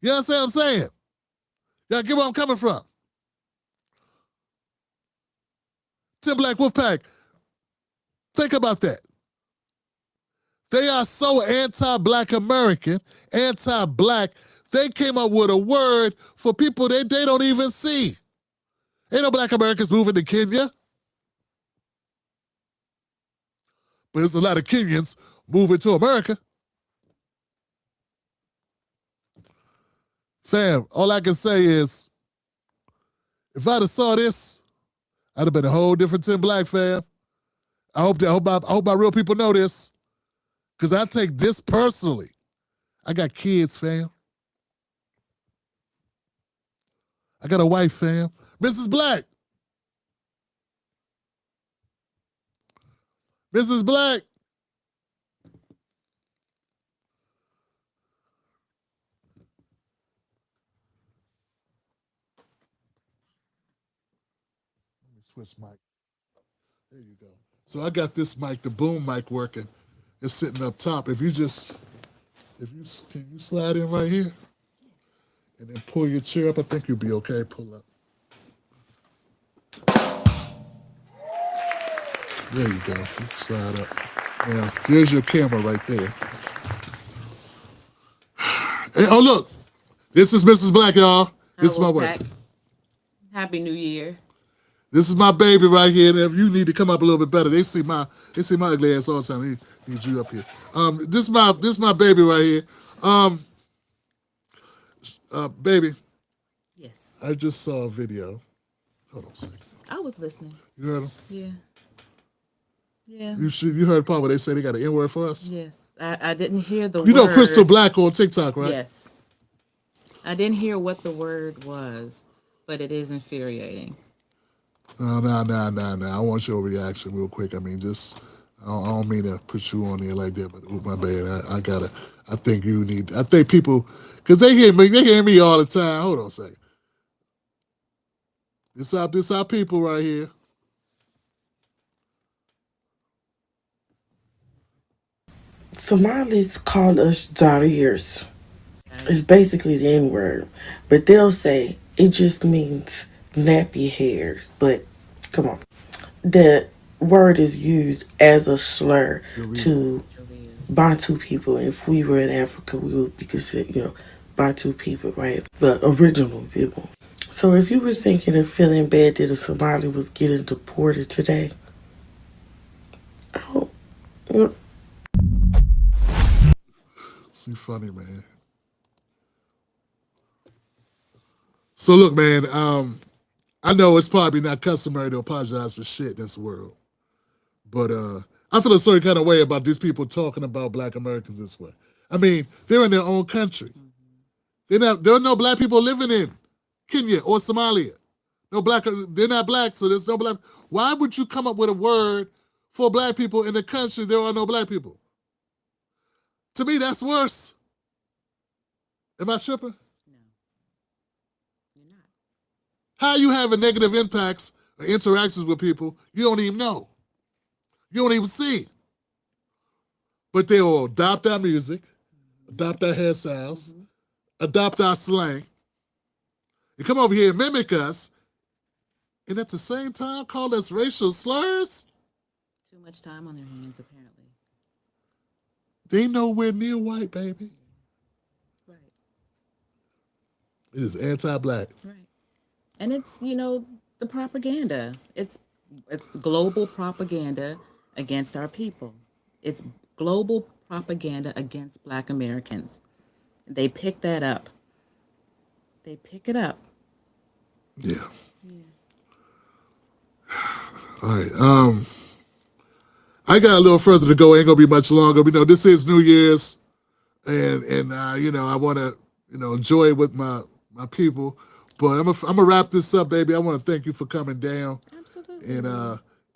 You understand what I'm saying? Y'all get where I'm coming from. Tim Black Wolfpack, think about that. They are so anti-black American, anti-black, they came up with a word for people they don't even see. Ain't no black Americans moving to Kenya. But there's a lot of Kenyans moving to America. Fam, all I can say is, if I'd have saw this, I'd have been a whole different Tim Black, fam. I hope my real people know this, because I take this personally. I got kids, fam. I got a wife, fam. Mrs. Black. Mrs. Black. Let me switch mic. There you go. So I got this mic, the boom mic working. It's sitting up top. Can you slide in right here? And then pull your chair up. I think you'll be okay. Pull up. There you go. You can slide up. Now, there's your camera right there. Hey, oh, look. This is Mrs. Black, y'all. This is my wife. Happy New Year. This is my baby right here. And if you need to come up a little bit better, they see my ugly ass all the time. They need you up here. This is my baby right here. Baby. Yes. I just saw a video. Hold on a second. I was listening. You heard him? Yeah. Yeah. You heard part where they say they got an N-word for us? Yes. I didn't hear the word. You know Crystal Black on TikTok, right? Yes. I didn't hear what the word was, but it is infuriating. No. I want your reaction real quick. I mean, I don't mean to put you on there like that, but my bad. I think people, because they hear me all the time. Hold on a second. This our people right here. Somalis call us Zariers. Okay. It's basically the N word, but they'll say it just means nappy hair. But come on, the word is used as a slur to Bantu people. If we were in Africa, we would be considered, Bantu people, right? The original people. So if you were thinking of feeling bad that a Somali was getting deported today, oh, See, funny, man. So look, man, I know it's probably not customary to apologize for shit in this world, but I feel a certain kind of way about these people talking about Black Americans this way. I mean, they're in their own country. There are no Black people living in Kenya or Somalia. They're not Black, so there's no Black. Why would you come up with a word for Black people in a country there are no Black people? To me, that's worse. Am I tripping? No, you're not. How you having negative impacts or interactions with people you don't even know, you don't even see, but they will adopt our music, adopt our hairstyles, adopt our slang, and come over here and mimic us, and at the same time call us racial slurs. Too much time on their hands, apparently. They nowhere near white, baby. Right. It is anti-Black. Right. And it's, the propaganda. It's global propaganda against our people. It's global propaganda against Black Americans. They pick that up. They pick it up. Yeah. All right. I got a little further to go. Ain't gonna be much longer. This is New Year's, and I want to enjoy it with my people. But I'm gonna wrap this up, baby. I want to thank you for coming down. Absolutely.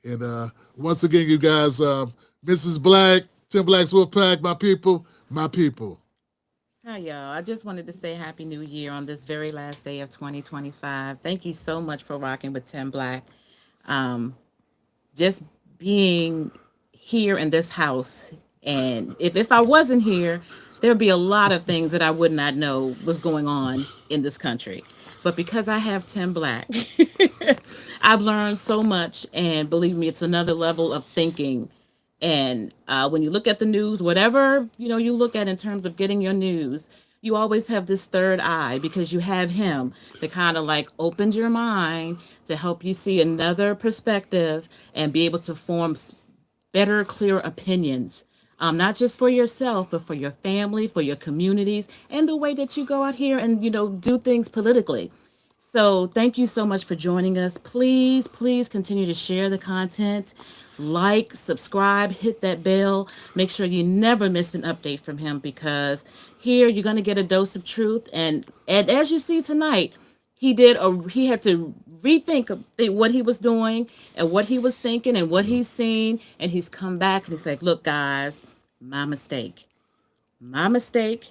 And once again, you guys, Mrs. Black, Tim Black's Wolfpack, my people, my people. Hi, y'all. I just wanted to say Happy New Year on this very last day of 2025. Thank you so much for rocking with Tim Black. Just being here in this house, and if I wasn't here, there'd be a lot of things that I would not know was going on in this country. But because I have Tim Black, I've learned so much, and believe me, it's another level of thinking. And when you look at the news, whatever you look at in terms of getting your news, you always have this third eye because you have him that kind of like opens your mind to help you see another perspective and be able to form better, clear opinions. Not just for yourself, but for your family, for your communities, and the way that you go out here and do things politically. So thank you so much for joining us. Please, please continue to share the content, like, subscribe, hit that bell. Make sure you never miss an update from him because here you're going to get a dose of truth. And as you see tonight, he had to rethink what he was doing and what he was thinking and what he's seen. And he's come back and he's like, look, guys, my mistake. My mistake.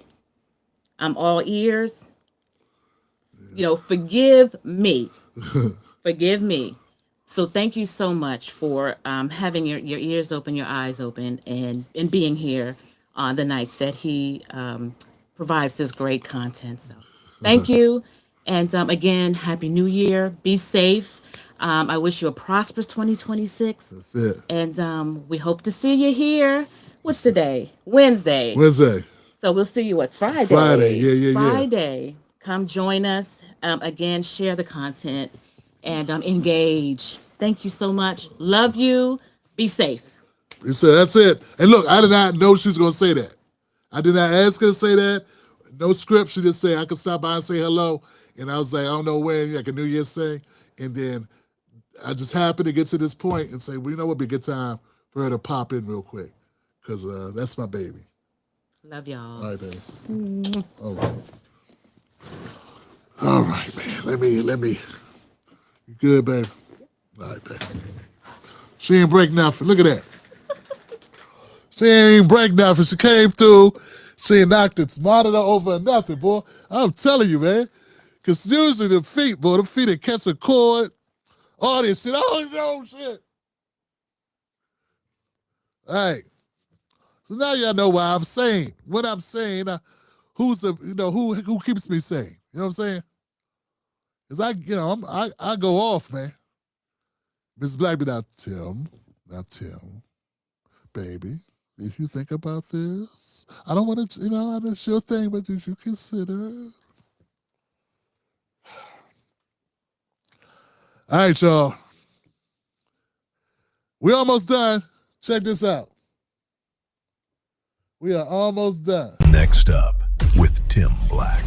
I'm all ears. Forgive me. Forgive me. So thank you so much for having your ears open, your eyes open, and being here on the nights that he provides this great content. So thank you. And again, Happy New Year. Be safe. I wish you a prosperous 2026. That's it. And we hope to see you here. What's today? Wednesday. So we'll see you at Friday. Yeah. Friday. Come join us. Again, share the content and engage. Thank you so much. Love you. Be safe. That's it. And look, I did not know she was going to say that. I did not ask her to say that. No script. She just said I could stop by and say hello. And I was like, I don't know when, like a New Year's thing. And then I just happened to get to this point and say, well, what would be a good time for her to pop in real quick. Because that's my baby. Love y'all. All right, baby. All right. All right, man. Let me. You good, baby? All right, baby. She ain't break nothing. Look at that. She ain't break nothing. She came through. She knocked the monitor over nothing, boy. I'm telling you, man. Because usually the feet, boy, the feet that catch a cord, all this shit. Oh, no, shit. All right. So now y'all know why I'm saying what I'm saying. Who's the who keeps me sane? You know what I'm saying? Cause I go off, man. Miss Blackby, now Tim, baby, if you think about this, I don't want to, it's your thing, but did you consider? All right, y'all. We're almost done. Check this out. We are almost done. Next up with Tim Black.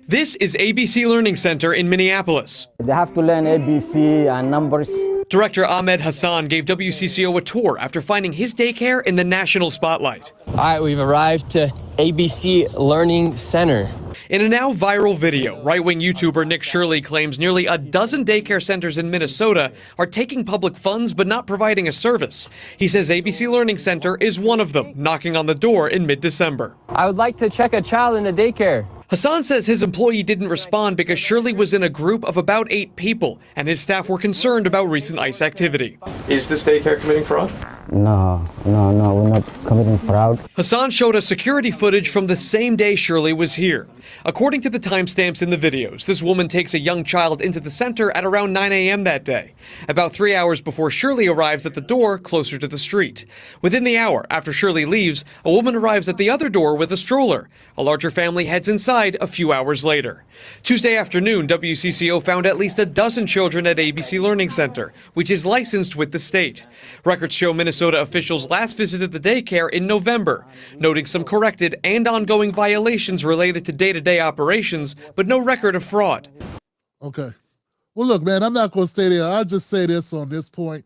This is ABC Learning Center in Minneapolis. They have to learn ABC and numbers. Director Ahmed Hassan gave WCCO a tour after finding his daycare in the national spotlight. All right, we've arrived to ABC Learning Center. In a now viral video, right-wing YouTuber Nick Shirley claims nearly a dozen daycare centers in Minnesota are taking public funds but not providing a service. He says ABC Learning Center is one of them, knocking on the door in mid-December. I would like to check a child in the daycare. Hassan says his employee didn't respond because Shirley was in a group of about 8 people, and his staff were concerned about recent ICE activity. Is this daycare committing fraud? No, we're not committing fraud. Hassan showed us security footage from the same day Shirley was here. According to the timestamps in the videos, this woman takes a young child into the center at around 9 a.m. that day, about 3 hours before Shirley arrives at the door closer to the street. Within the hour after Shirley leaves, a woman arrives at the other door with a stroller. A larger family heads inside a few hours later. Tuesday afternoon, WCCO found at least a dozen children at ABC Learning Center, which is licensed with the state. Records show Minnesota officials last visited the daycare in November, noting some corrected and ongoing violations related to day-to-day operations, but no record of fraud. Okay. Well, look, man, I'm not going to stay there. I'll just say this on this point.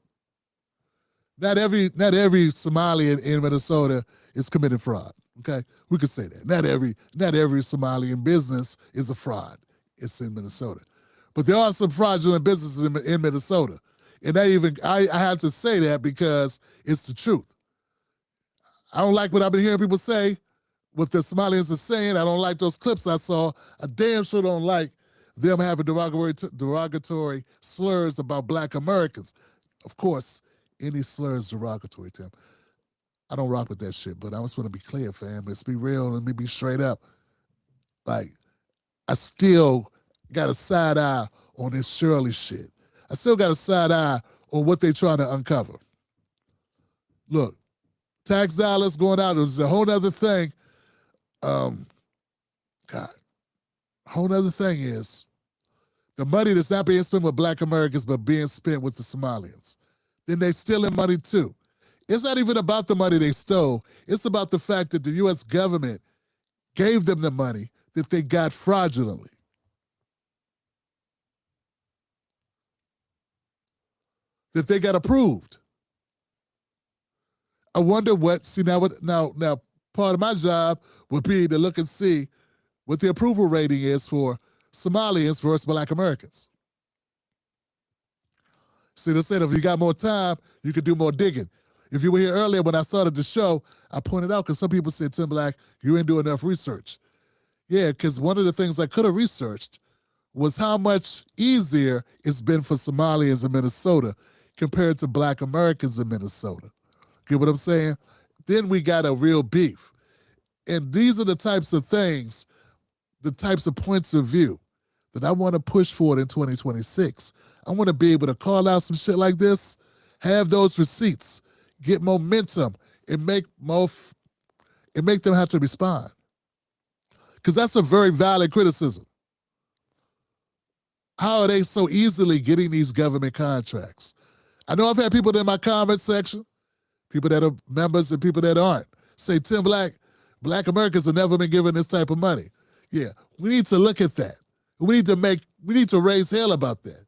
Not every Somali in Minnesota is committing fraud. Okay, we could say that. Not every Somalian business is a fraud. It's in Minnesota, but there are some fraudulent businesses in Minnesota, and I have to say that because it's the truth. I don't like what I've been hearing people say, what the Somalians are saying. I don't like those clips I saw. I damn sure don't like them having derogatory slurs about Black Americans. Of course, any slur is derogatory, Tim. I don't rock with that shit, but I just want to be clear, fam. Let's be real. Let me be straight up. Like, I still got a side eye on this Shirley shit. I still got a side eye on what they trying to uncover. Look, tax dollars going out is a whole nother thing. A whole nother thing is the money that's not being spent with Black Americans, but being spent with the Somalians. Then they stealing money too. It's not even about the money they stole. It's about the fact that the U.S. government gave them the money that they got fraudulently. That they got approved. I wonder now part of my job would be to look and see what the approval rating is for Somalians versus Black Americans. See, they said if you got more time, you could do more digging. If you were here earlier when I started the show, I pointed out because some people said, Tim Black, you didn't do enough research. Yeah, because one of the things I could have researched was how much easier it's been for Somalians in Minnesota compared to Black Americans in Minnesota. Get what I'm saying? Then we got a real beef. And these are the types of things, the types of points of view that I want to push forward in 2026. I want to be able to call out some shit like this, have those receipts, get momentum, and make them have to respond. Because that's a very valid criticism. How are they so easily getting these government contracts? I know I've had people in my comment section, people that are members and people that aren't, say, Tim Black, Black Americans have never been given this type of money. Yeah, we need to look at that. We need to raise hell about that.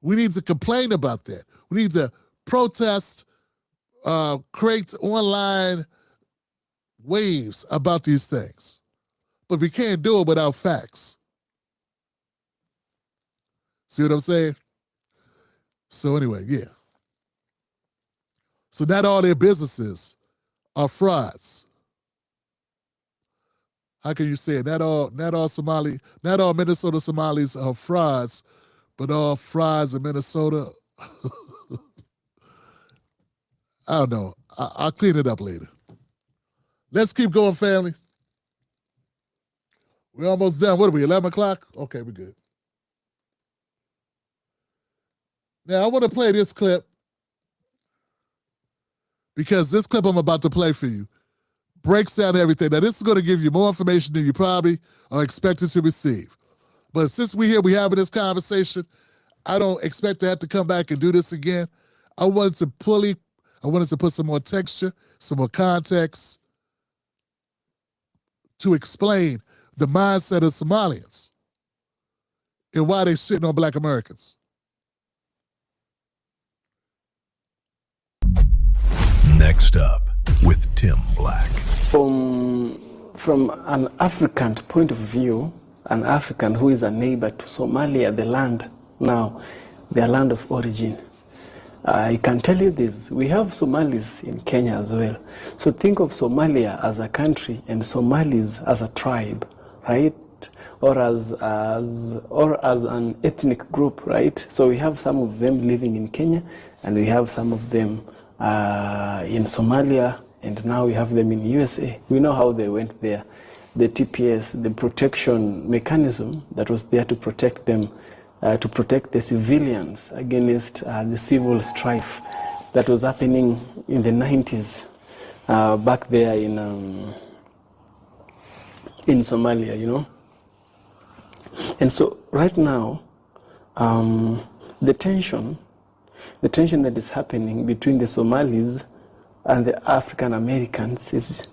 We need to complain about that. We need to protest, create online waves about these things. But we can't do it without facts. See what I'm saying? So anyway, yeah. So not all their businesses are frauds. How can you say it? Not all Minnesota Somalis are frauds, but all frauds in Minnesota. I don't know. I'll clean it up later. Let's keep going, family. We're almost done. What are we, 11 o'clock? Okay, we're good. Now, I want to play this clip because this clip I'm about to play for you breaks down everything. Now, this is going to give you more information than you probably are expected to receive. But since we're here, we're having this conversation, I don't expect to have to come back and do this again. I wanted to put some more texture, some more context to explain the mindset of Somalians and why they're shitting on Black Americans. Next up with Tim Black. From an African point of view, an African who is a neighbor to Somalia, the land now, their land of origin, I can tell you this, we have Somalis in Kenya as well. So think of Somalia as a country and Somalis as a tribe, right? Or as an ethnic group, right? So we have some of them living in Kenya and we have some of them in Somalia, and now we have them in USA. We know how they went there. The TPS, the protection mechanism that was there to protect them, to protect the civilians against the civil strife that was happening in the 90s back there in Somalia, you know. And so right now, the tension that is happening between the Somalis and the African Americans is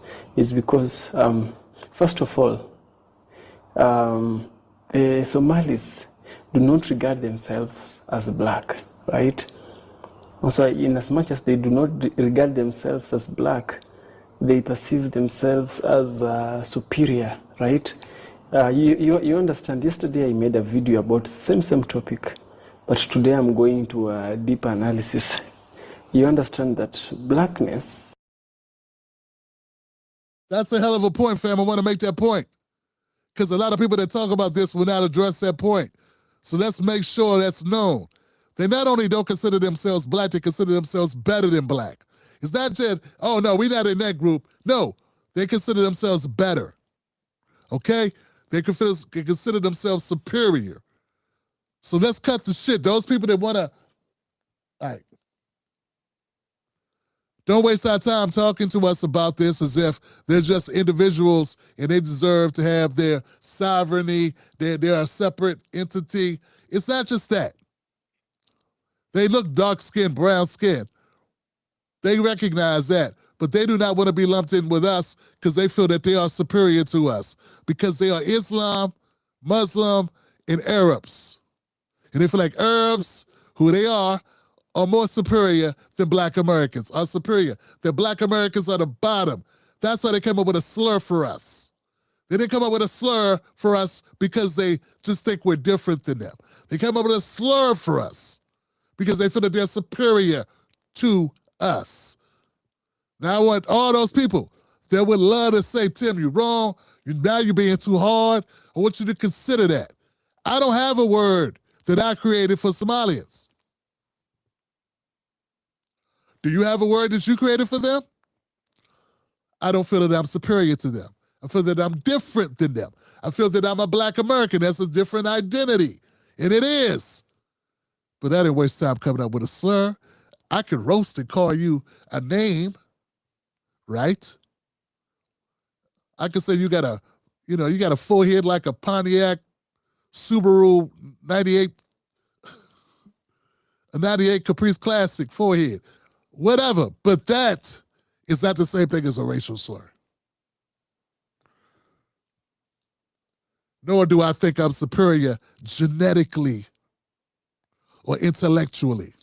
because, first of all, the Somalis do not regard themselves as black, right? Also, in as much as they do not regard themselves as black, they perceive themselves as superior, right? You understand, yesterday I made a video about same topic, but today I'm going to a deeper analysis. You understand that blackness... That's a hell of a point, fam. I want to make that point. Because a lot of people that talk about this will not address that point. So let's make sure that's known. They not only don't consider themselves black, they consider themselves better than black. It's not just, oh no, we're not in that group. No, they consider themselves better. Okay? They consider themselves superior. So let's cut the shit. Those people that want to, all right. Don't waste our time talking to us about this as if they're just individuals and they deserve to have their sovereignty, they're a separate entity. It's not just that. They look dark-skinned, brown-skinned. They recognize that, but they do not want to be lumped in with us because they feel that they are superior to us because they are Islam, Muslim, and Arabs. And they feel like Arabs, who they are more superior than Black Americans, are superior. That Black Americans are the bottom. That's why they came up with a slur for us. They didn't come up with a slur for us because they just think we're different than them. They came up with a slur for us because they feel that they're superior to us. Now I want all those people that would love to say, Tim, you're wrong. Now you're being too hard. I want you to consider that. I don't have a word that I created for Somalians. Do you have a word that you created for them? I don't feel that I'm superior to them. I feel that I'm different than them. I feel that I'm a Black American. That's a different identity. And it is. But I didn't waste time coming up with a slur. I could roast and call you a name, right? I could say you got a forehead like a Pontiac Subaru 98 Caprice Classic forehead. Whatever, but that is not the same thing as a racial slur. Nor do I think I'm superior genetically or intellectually.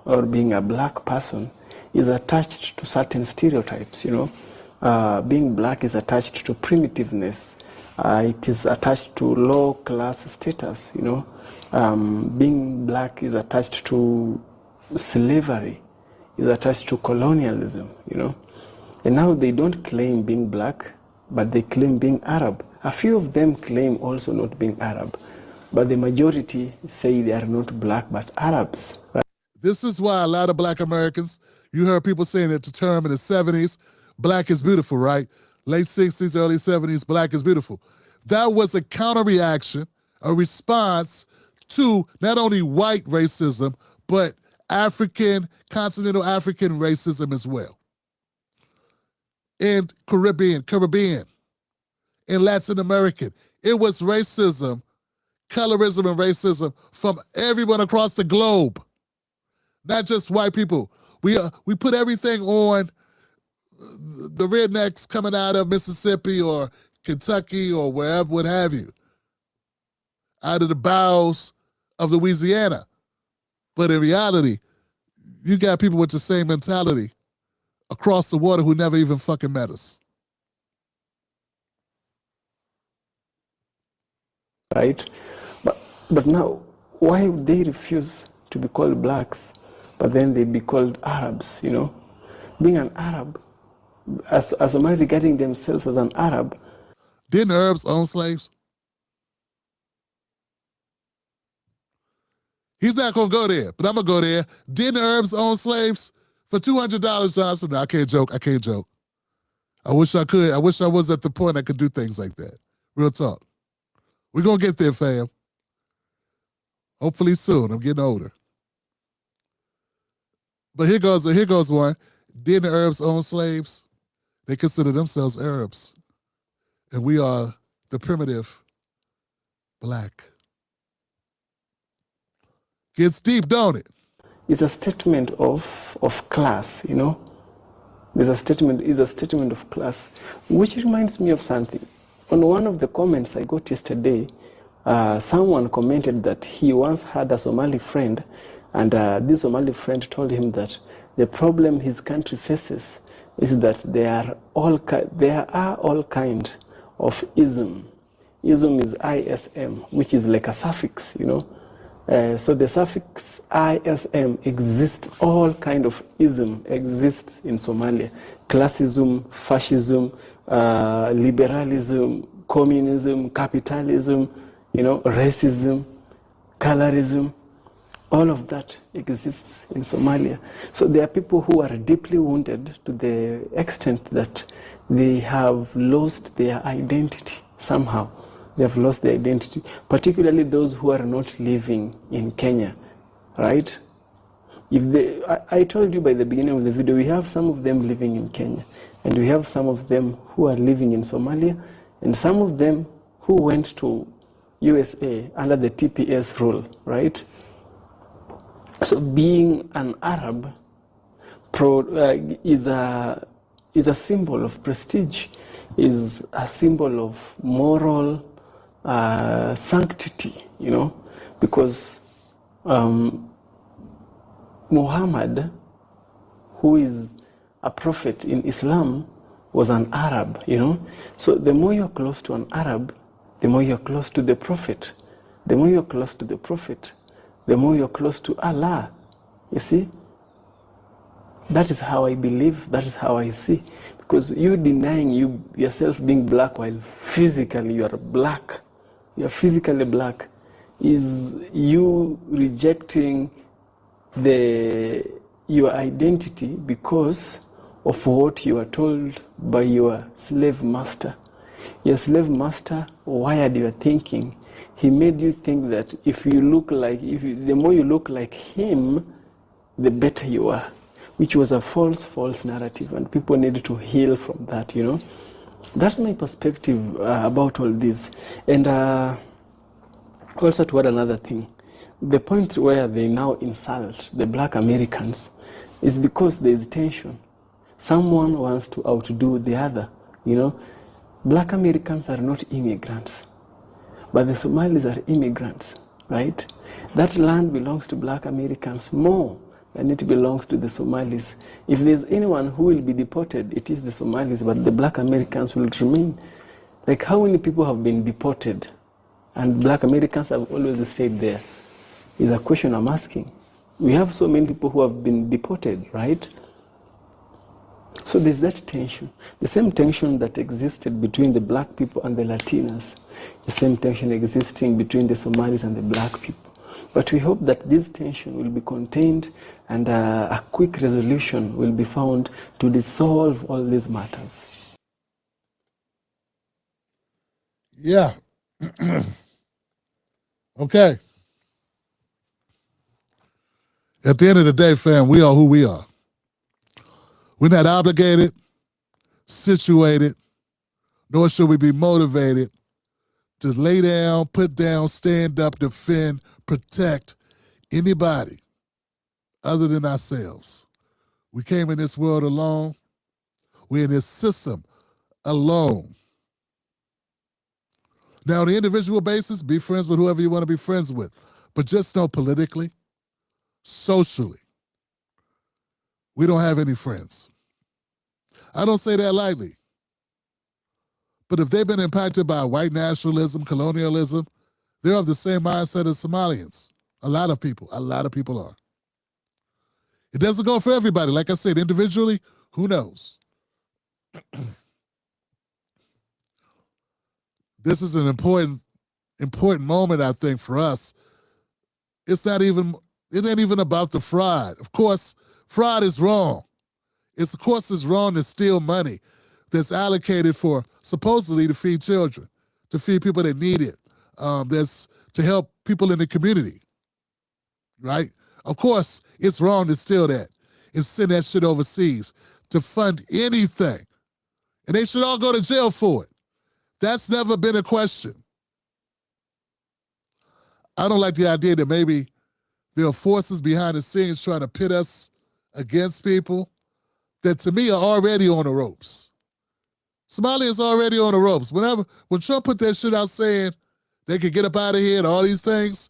Or being a black person is attached to certain stereotypes, you know. Being black is attached to primitiveness. It is attached to low class status, you know. Being black is attached to slavery, is attached to colonialism, you know. And now they don't claim being black, but they claim being Arab. A few of them claim also not being Arab, but the majority say they are not black, but Arabs. Right? This is why a lot of Black Americans, You heard people saying that the term in the 70s, black is beautiful, right? Late 60s, early 70s, black is beautiful. That was a counter-reaction, a response to not only white racism, but continental African racism as well. And Caribbean, and Latin American. It was racism, colorism and racism from everyone across the globe, not just white people. We put everything on the rednecks coming out of Mississippi or Kentucky or wherever, what have you, out of the bowels of Louisiana. But in reality, you got people with the same mentality across the water who never even fucking met us. Right? But now, why would they refuse to be called blacks, but then they be called Arabs, you know? Being an Arab, as Somali regarding themselves as an Arab. Didn't Arabs own slaves? He's not going to go there, but I'm going to go there. Didn't Arabs own slaves? For $200, Johnson? No, I can't joke. I wish I could. I wish I was at the point I could do things like that. Real talk. We're going to get there, fam. Hopefully soon. I'm getting older. But here goes one. Didn't the Arabs own slaves? They consider themselves Arabs. And we are the primitive black. Gets deep, don't it? It's a statement of class, you know. It's a statement of class, which reminds me of something. On one of the comments I got yesterday, someone commented that he once had a Somali friend, and this Somali friend told him that the problem his country faces is that there are all kind of ism. Ism is ISM, which is like a suffix, you know. So the suffix ISM exists, all kind of ism exists in Somalia. Classism, fascism, liberalism, communism, capitalism, you know, racism, colorism, all of that exists in Somalia. So there are people who are deeply wounded to the extent that they have lost their identity somehow. They have lost their identity, particularly those who are not living in Kenya, right? I told you by the beginning of the video, we have some of them living in Kenya, and we have some of them who are living in Somalia, and some of them who went to USA under the TPS rule, right? So being an Arab is a symbol of prestige, is a symbol of moral sanctity, you know, because Muhammad, who is a prophet in Islam, was an Arab, you know. So the more you're close to an Arab, the more you're close to the prophet. The more you're close to the prophet, the more you're close to Allah. You see? That is how I believe, that is how I see. Because you denying yourself being black while physically you are black, you are physically black, is you rejecting your identity because of what you are told by your slave master. Your slave master wired your thinking. He made you think that the more you look like him, the better you are, which was a false narrative, and people need to heal from that, you know. That's my perspective about all this. And also to add another thing, the point where they now insult the black Americans is because there is tension. Someone wants to outdo the other, you know. Black Americans are not immigrants, but the Somalis are immigrants, right? That land belongs to black Americans more than it belongs to the Somalis. If there's anyone who will be deported, it is the Somalis, but the black Americans will remain. Like, how many people have been deported and black Americans have always stayed there is a question I'm asking. We have so many people who have been deported, right? So there's that tension. The same tension that existed between the black people and the Latinas, the same tension existing between the Somalis and the black people. But we hope that this tension will be contained and a quick resolution will be found to dissolve all these matters. Yeah. Okay. At the end of the day, fam, we are who we are. We're not obligated, situated, nor should we be motivated to lay down, put down, stand up, defend, protect anybody other than ourselves. We came in this world alone. We're in this system alone. Now, on the individual basis, be friends with whoever you want to be friends with. But just know politically, socially, we don't have any friends. I don't say that lightly. But if they've been impacted by white nationalism, colonialism, they're of the same mindset as Somalians. A lot of people are. It doesn't go for everybody. Like I said, individually, who knows? This is an important moment, I think, for us. It ain't even about the fraud. Of course, fraud is wrong. It's wrong to steal money that's allocated for supposedly to feed children, to feed people that need it, that's to help people in the community, right? Of course, it's wrong to steal that and send that shit overseas to fund anything. And they should all go to jail for it. That's never been a question. I don't like the idea that maybe there are forces behind the scenes trying to pit us against people that to me are already on the ropes. Somalia is already on the ropes. When Trump put that shit out saying they could get up out of here and all these things,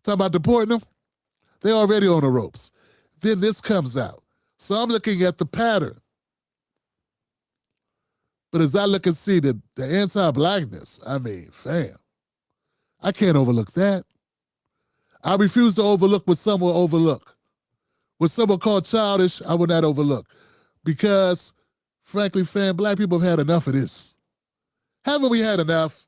talking about deporting them, they're already on the ropes. Then this comes out. So I'm looking at the pattern. But as I look and see the anti-blackness, I mean, fam, I can't overlook that. I refuse to overlook what some will overlook. What some will call childish, I will not overlook. Because, frankly, fam, black people have had enough of this. Haven't we had enough?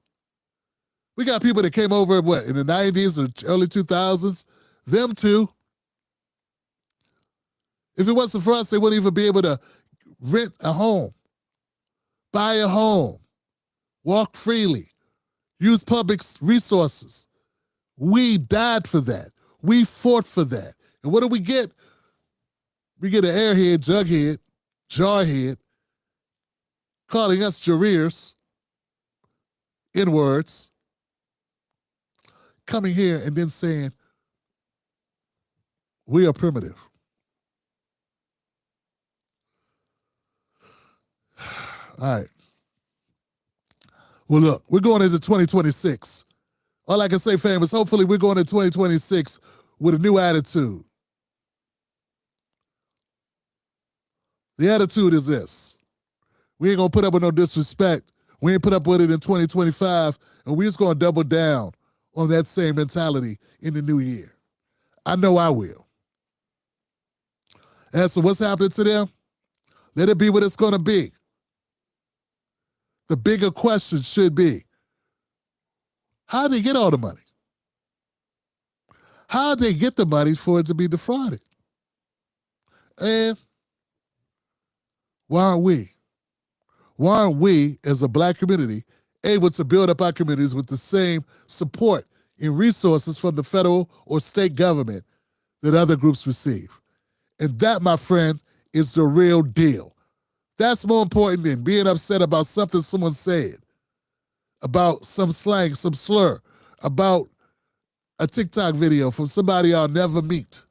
We got people that came over, in the 90s or early 2000s? Them too. If it wasn't for us, they wouldn't even be able to rent a home, buy a home, walk freely, use public resources. We died for that. We fought for that. And what do we get? We get an airhead, jughead, jarhead, calling us jareers, N-words, coming here and then saying, we are primitive. All right. Well, look, we're going into 2026. All I can say, fam, is hopefully we're going into 2026 with a new attitude. The attitude is this. We ain't going to put up with no disrespect. We ain't put up with it in 2025, and we're just going to double down on that same mentality in the new year. I know I will. And so what's happening to them? Let it be what it's going to be. The bigger question should be, how did they get all the money? How did they get the money for it to be defrauded? And why aren't we? Why aren't we, as a black community, able to build up our communities with the same support and resources from the federal or state government that other groups receive? And that, my friend, is the real deal. That's more important than being upset about something someone said, about some slang, some slur, about a TikTok video from somebody I'll never meet,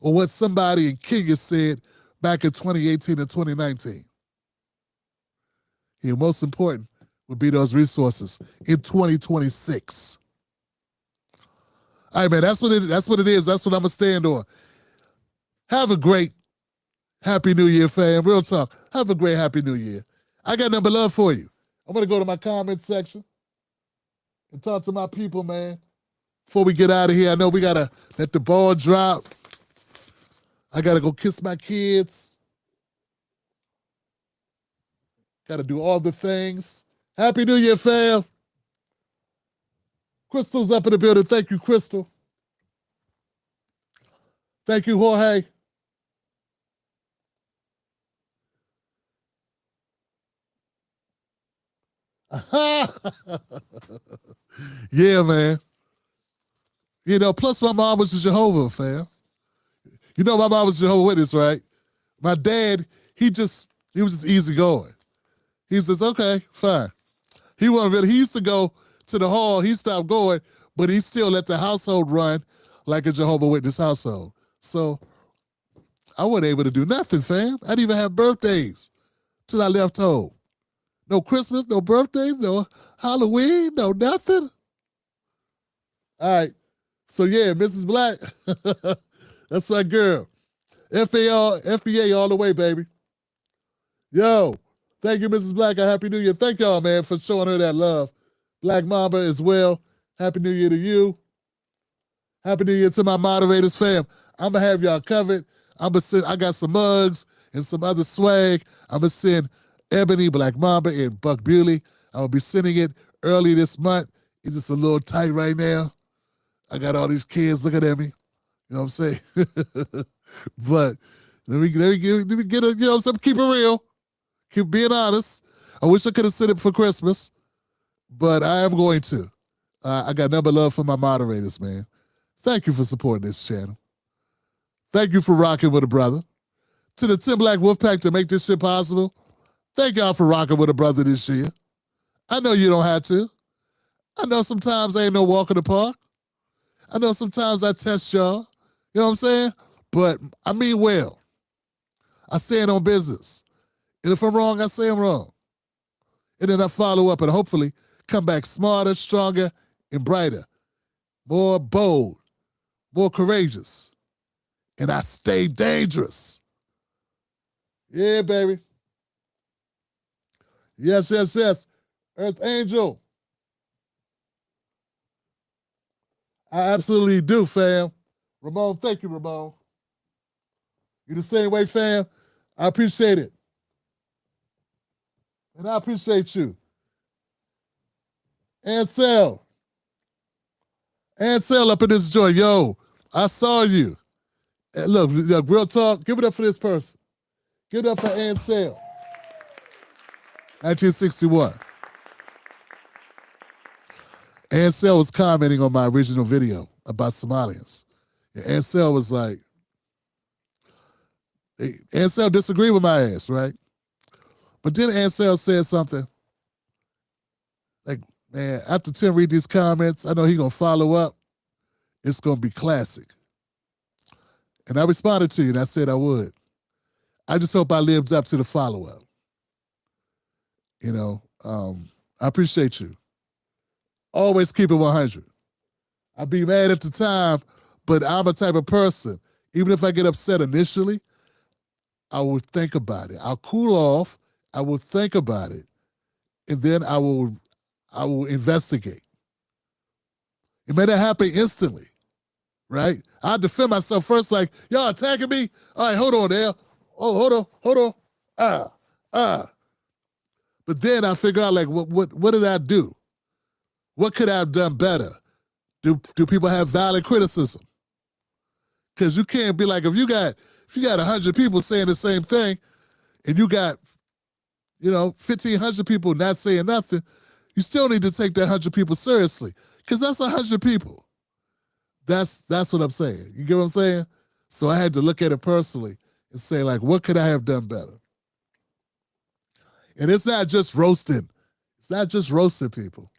or what somebody in Kenya said back in 2018 and 2019. Here, most important would be those resources in 2026. All right, man, that's what it is. That's what I'm going to stand on. Have a great Happy New Year, fam. Real talk. Have a great Happy New Year. I got nothing but love for you. I'm going to go to my comment section and talk to my people, man. Before we get out of here, I know we got to let the ball drop. I got to go kiss my kids. Got to do all the things. Happy New Year, fam. Crystal's up in the building. Thank you, Crystal. Thank you, Jorge. Yeah, man. You know, plus my mom was a Jehovah, fam. You know my mom was Jehovah Witness, right? My dad, he was just easygoing. He says, okay, fine. He used to go to the hall, he stopped going, but he still let the household run like a Jehovah Witness household. So I wasn't able to do nothing, fam. I didn't even have birthdays till I left home. No Christmas, no birthdays, no Halloween, no nothing. All right. So yeah, Mrs. Black, that's my girl. FBA all the way, baby. Yo, thank you, Mrs. Black. A happy New Year. Thank y'all, man, for showing her that love. Black Mamba as well. Happy New Year to you. Happy New Year to my moderators, fam. I'm going to have y'all covered. I got some mugs and some other swag. I'm going to send Ebony, Black Mamba, and Buck Bewley. I will be sending it early this month. It's just a little tight right now. I got all these kids looking at me. You know what I'm saying? But let me get it, you know what I'm saying? Keep it real. Keep being honest. I wish I could have sent it for Christmas, but I am going to. I got nothing but love for my moderators, man. Thank you for supporting this channel. Thank you for rocking with a brother. To the Tim Black Wolfpack to make this shit possible, thank y'all for rocking with a brother this year. I know you don't have to. I know sometimes ain't no walk in the park. I know sometimes I test y'all. You know what I'm saying? But I mean well. I stand on business. And if I'm wrong, I say I'm wrong. And then I follow up and hopefully come back smarter, stronger, and brighter. More bold, more courageous. And I stay dangerous. Yeah, baby. Yes, yes, yes. Earth Angel. I absolutely do, fam. Ramon, thank you, Ramon. You the same way, fam? I appreciate it. And I appreciate you. Ansel. Ansel up in this joint. Yo, I saw you. And look, real talk, give it up for this person. Give it up for Ansel. 1961. Ansel was commenting on my original video about Somalians. And Ansel was like, Ansel disagreed with my ass, right? But then Ansel said something like, man, after Tim read these comments, I know he gonna follow up. It's gonna be classic. And I responded to you and I said I would. I just hope I lived up to the follow-up. You know, I appreciate you. Always keep it 100. I'd be mad at the time, but I'm a type of person, even if I get upset initially, I will think about it. I'll cool off, I will think about it, and then I will investigate. It may not happen instantly, right? I defend myself first, like, y'all attacking me? All right, hold on there. Oh, hold on. But then I figure out, like, what did I do? What could I have done better? Do people have valid criticism? Because you can't be like, if you got 100 people saying the same thing, and you got, 1,500 people not saying nothing, you still need to take that 100 people seriously. Because that's 100 people. That's what I'm saying. You get what I'm saying? So I had to look at it personally and say, like, what could I have done better? And it's not just roasting. It's not just roasting people.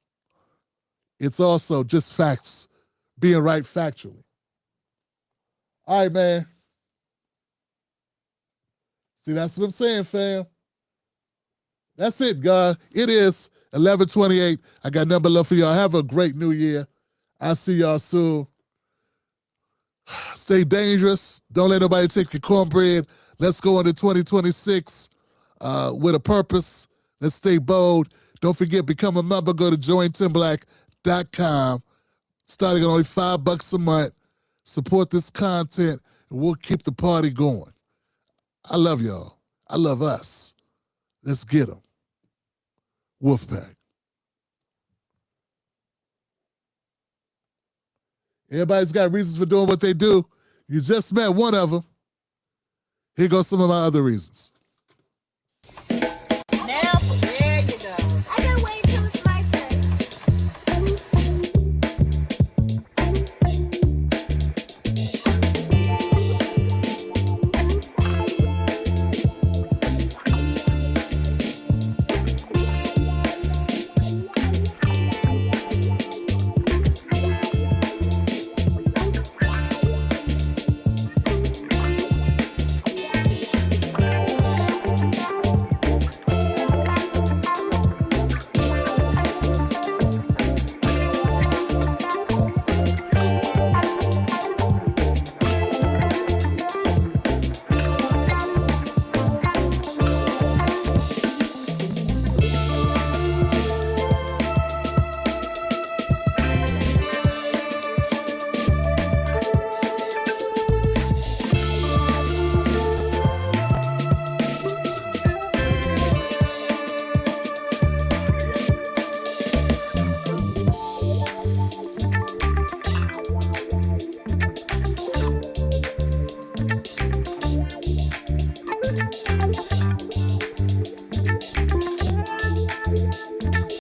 It's also just facts, being right factually. All right, man. See, that's what I'm saying, fam. That's it, God. It is 11:28. I got nothing but love for y'all. Have a great new year. I'll see y'all soon. Stay dangerous. Don't let nobody take your cornbread. Let's go into 2026 with a purpose. Let's stay bold. Don't forget, become a member. Go to jointimblack.com. Starting at only $5 a month. Support this content, and we'll keep the party going. I love y'all. I love us. Let's get them. Wolfpack. Everybody's got reasons for doing what they do. You just met one of them. Here goes some of my other reasons.